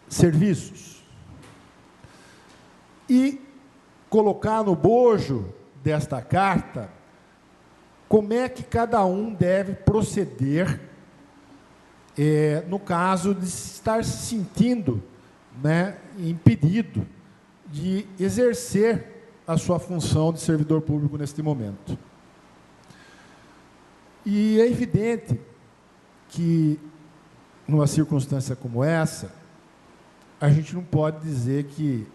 [SPEAKER 1] serviços. E colocar no bojo desta carta como é que cada um deve proceder no caso de estar se sentindo, né, impedido de exercer a sua função de servidor público neste momento. E é evidente que, numa circunstância como essa, a gente não pode dizer que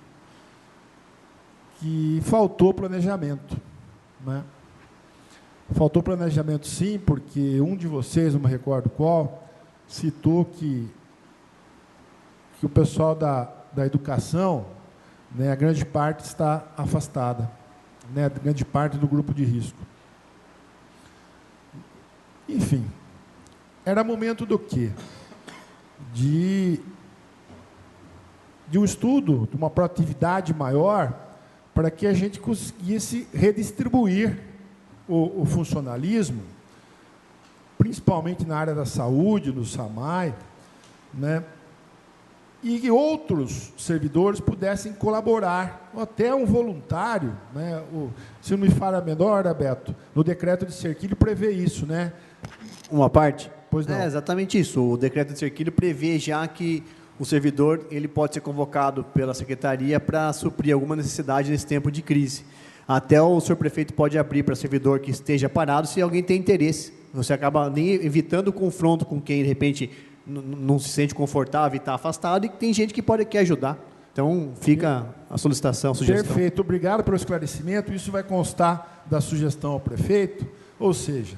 [SPEAKER 1] faltou planejamento, né? Faltou planejamento, sim, porque um de vocês, não me recordo qual, citou que o pessoal da educação, né, a grande parte está afastada, né, a grande parte do grupo de risco. Enfim, era momento do quê? De um estudo, de uma proatividade maior, para que a gente conseguisse redistribuir o funcionalismo, principalmente na área da saúde, no SAMAI, né, e que outros servidores pudessem colaborar, ou até um voluntário, né, se não me falha a memória, Beto, no decreto de Cerquilho prevê isso, né?
[SPEAKER 8] Uma parte?
[SPEAKER 1] Pois não.
[SPEAKER 8] É exatamente isso. O decreto de Cerquilho prevê já que o servidor ele pode ser convocado pela secretaria para suprir alguma necessidade nesse tempo de crise. Até o senhor prefeito pode abrir para servidor que esteja parado se alguém tem interesse. Você acaba nem evitando o confronto com quem, de repente, não se sente confortável e está afastado, e tem gente que quer ajudar. Então, fica a solicitação, a sugestão.
[SPEAKER 1] Perfeito, obrigado pelo esclarecimento. Isso vai constar da sugestão ao prefeito, ou seja,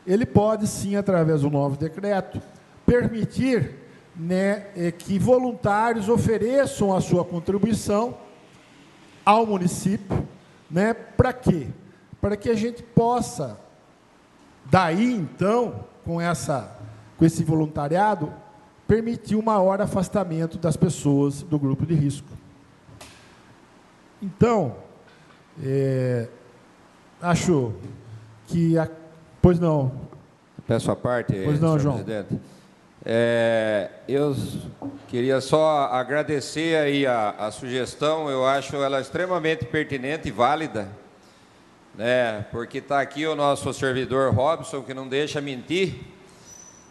[SPEAKER 1] ele pode, sim, através do novo decreto, permitir, né, que voluntários ofereçam a sua contribuição ao município, né, para quê? Para que a gente possa, daí, então, com esse voluntariado, permitir um maior afastamento das pessoas do grupo de risco. Então, acho que... Pois não.
[SPEAKER 5] Peço a parte,
[SPEAKER 1] pois não,
[SPEAKER 5] senhor
[SPEAKER 1] João.
[SPEAKER 5] Presidente. Eu queria só agradecer aí a sugestão, eu acho ela extremamente pertinente e válida, né, porque está aqui o nosso servidor Robson, que não deixa mentir,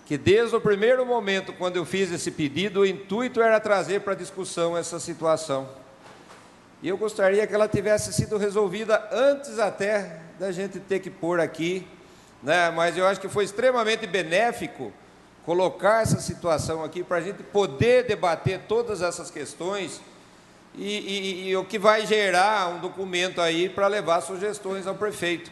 [SPEAKER 5] que desde o primeiro momento, quando eu fiz esse pedido, o intuito era trazer para discussão essa situação. E eu gostaria que ela tivesse sido resolvida antes até da gente ter que pôr aqui, né, mas eu acho que foi extremamente benéfico colocar essa situação aqui para a gente poder debater todas essas questões e o que vai gerar um documento aí para levar sugestões ao prefeito.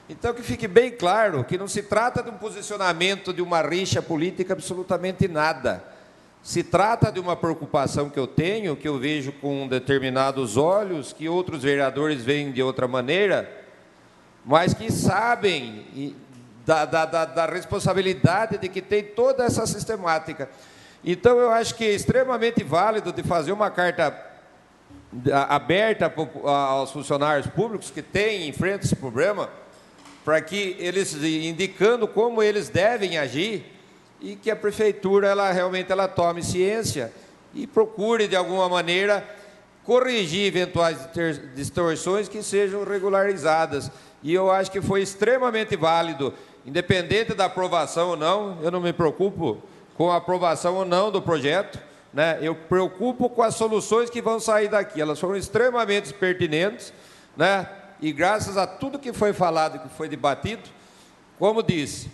[SPEAKER 5] Então, que fique bem claro que não se trata de um posicionamento de uma rixa política, absolutamente nada. Se trata de uma preocupação que eu tenho, que eu vejo com determinados olhos, que outros vereadores veem de outra maneira, mas que sabem da responsabilidade de que tem toda essa sistemática. Então, eu acho que é extremamente válido de fazer uma carta aberta aos funcionários públicos que têm, enfrentam esse problema, para que eles, indicando como eles devem agir, e que a prefeitura realmente tome ciência e procure, de alguma maneira, corrigir eventuais distorções que sejam regularizadas. E eu acho que foi extremamente válido, independente da aprovação ou não, eu não me preocupo com a aprovação ou não do projeto, né? Eu preocupo com as soluções que vão sair daqui. Elas foram extremamente pertinentes, né? E graças a tudo que foi falado, que foi debatido, como disse,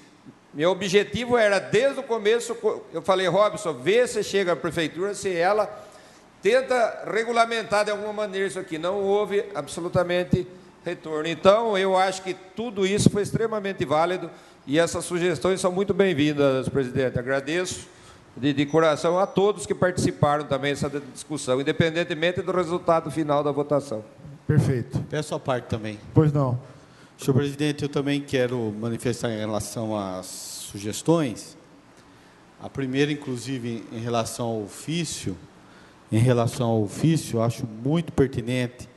[SPEAKER 5] meu objetivo era, desde o começo, eu falei, Robson, vê se chega à prefeitura, se ela tenta regulamentar de alguma maneira isso aqui. Não houve absolutamente retorno. Então, eu acho que tudo isso foi extremamente válido e essas sugestões são muito bem-vindas, presidente. Agradeço de coração a todos que participaram também dessa discussão, independentemente do resultado final da votação.
[SPEAKER 1] Perfeito.
[SPEAKER 3] Peço a parte também.
[SPEAKER 1] Pois não.
[SPEAKER 3] Senhor presidente, eu também quero manifestar em relação às sugestões. A primeira, inclusive, em relação ao ofício. Acho muito pertinente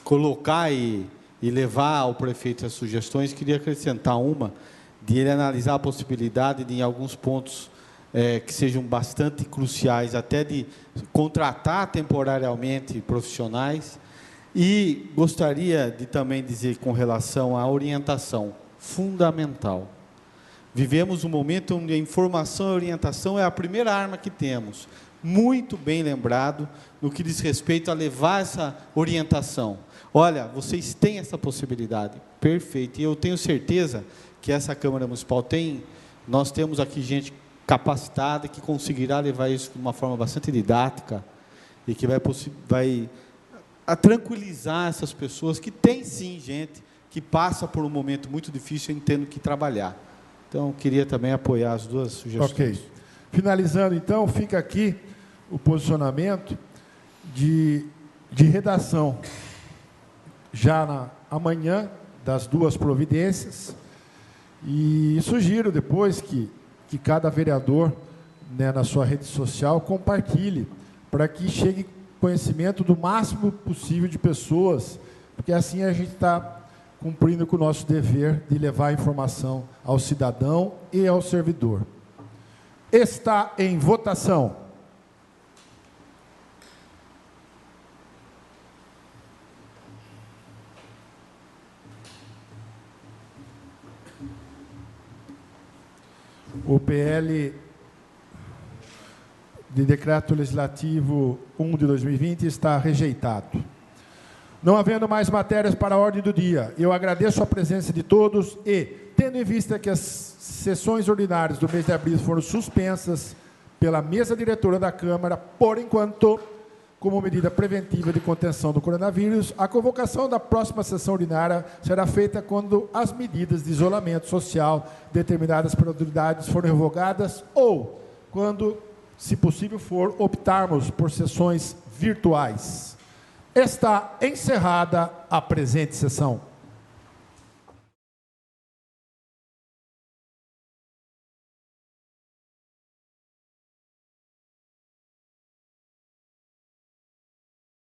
[SPEAKER 3] colocar e levar ao prefeito as sugestões. Queria acrescentar uma, de ele analisar a possibilidade de, em alguns pontos que sejam bastante cruciais, até de contratar temporariamente profissionais. E gostaria de também dizer, com relação à orientação, fundamental. Vivemos um momento onde a informação e a orientação é a primeira arma que temos. Muito bem lembrado no que diz respeito a levar essa orientação. Olha, vocês têm essa possibilidade. Perfeito. E eu tenho certeza que essa Câmara Municipal nós temos aqui gente capacitada que conseguirá levar isso de uma forma bastante didática e que vai tranquilizar essas pessoas que tem sim gente que passa por um momento muito difícil e tendo que trabalhar. Então, queria também apoiar as duas sugestões.
[SPEAKER 1] Ok. Finalizando, então, fica aqui o posicionamento de redação já amanhã das duas providências e sugiro depois que cada vereador, né, na sua rede social, compartilhe para que chegue conhecimento do máximo possível de pessoas, porque assim a gente está cumprindo com o nosso dever de levar a informação ao cidadão e ao servidor. Está em votação. O PL de Decreto Legislativo 1 de 2020 está rejeitado. Não havendo mais matérias para a ordem do dia, eu agradeço a presença de todos e, tendo em vista que as sessões ordinárias do mês de abril foram suspensas pela mesa diretora da Câmara, por enquanto, como medida preventiva de contenção do coronavírus, a convocação da próxima sessão ordinária será feita quando as medidas de isolamento social determinadas pelas autoridades forem revogadas ou quando, se possível for, optarmos por sessões virtuais. Está encerrada a presente sessão.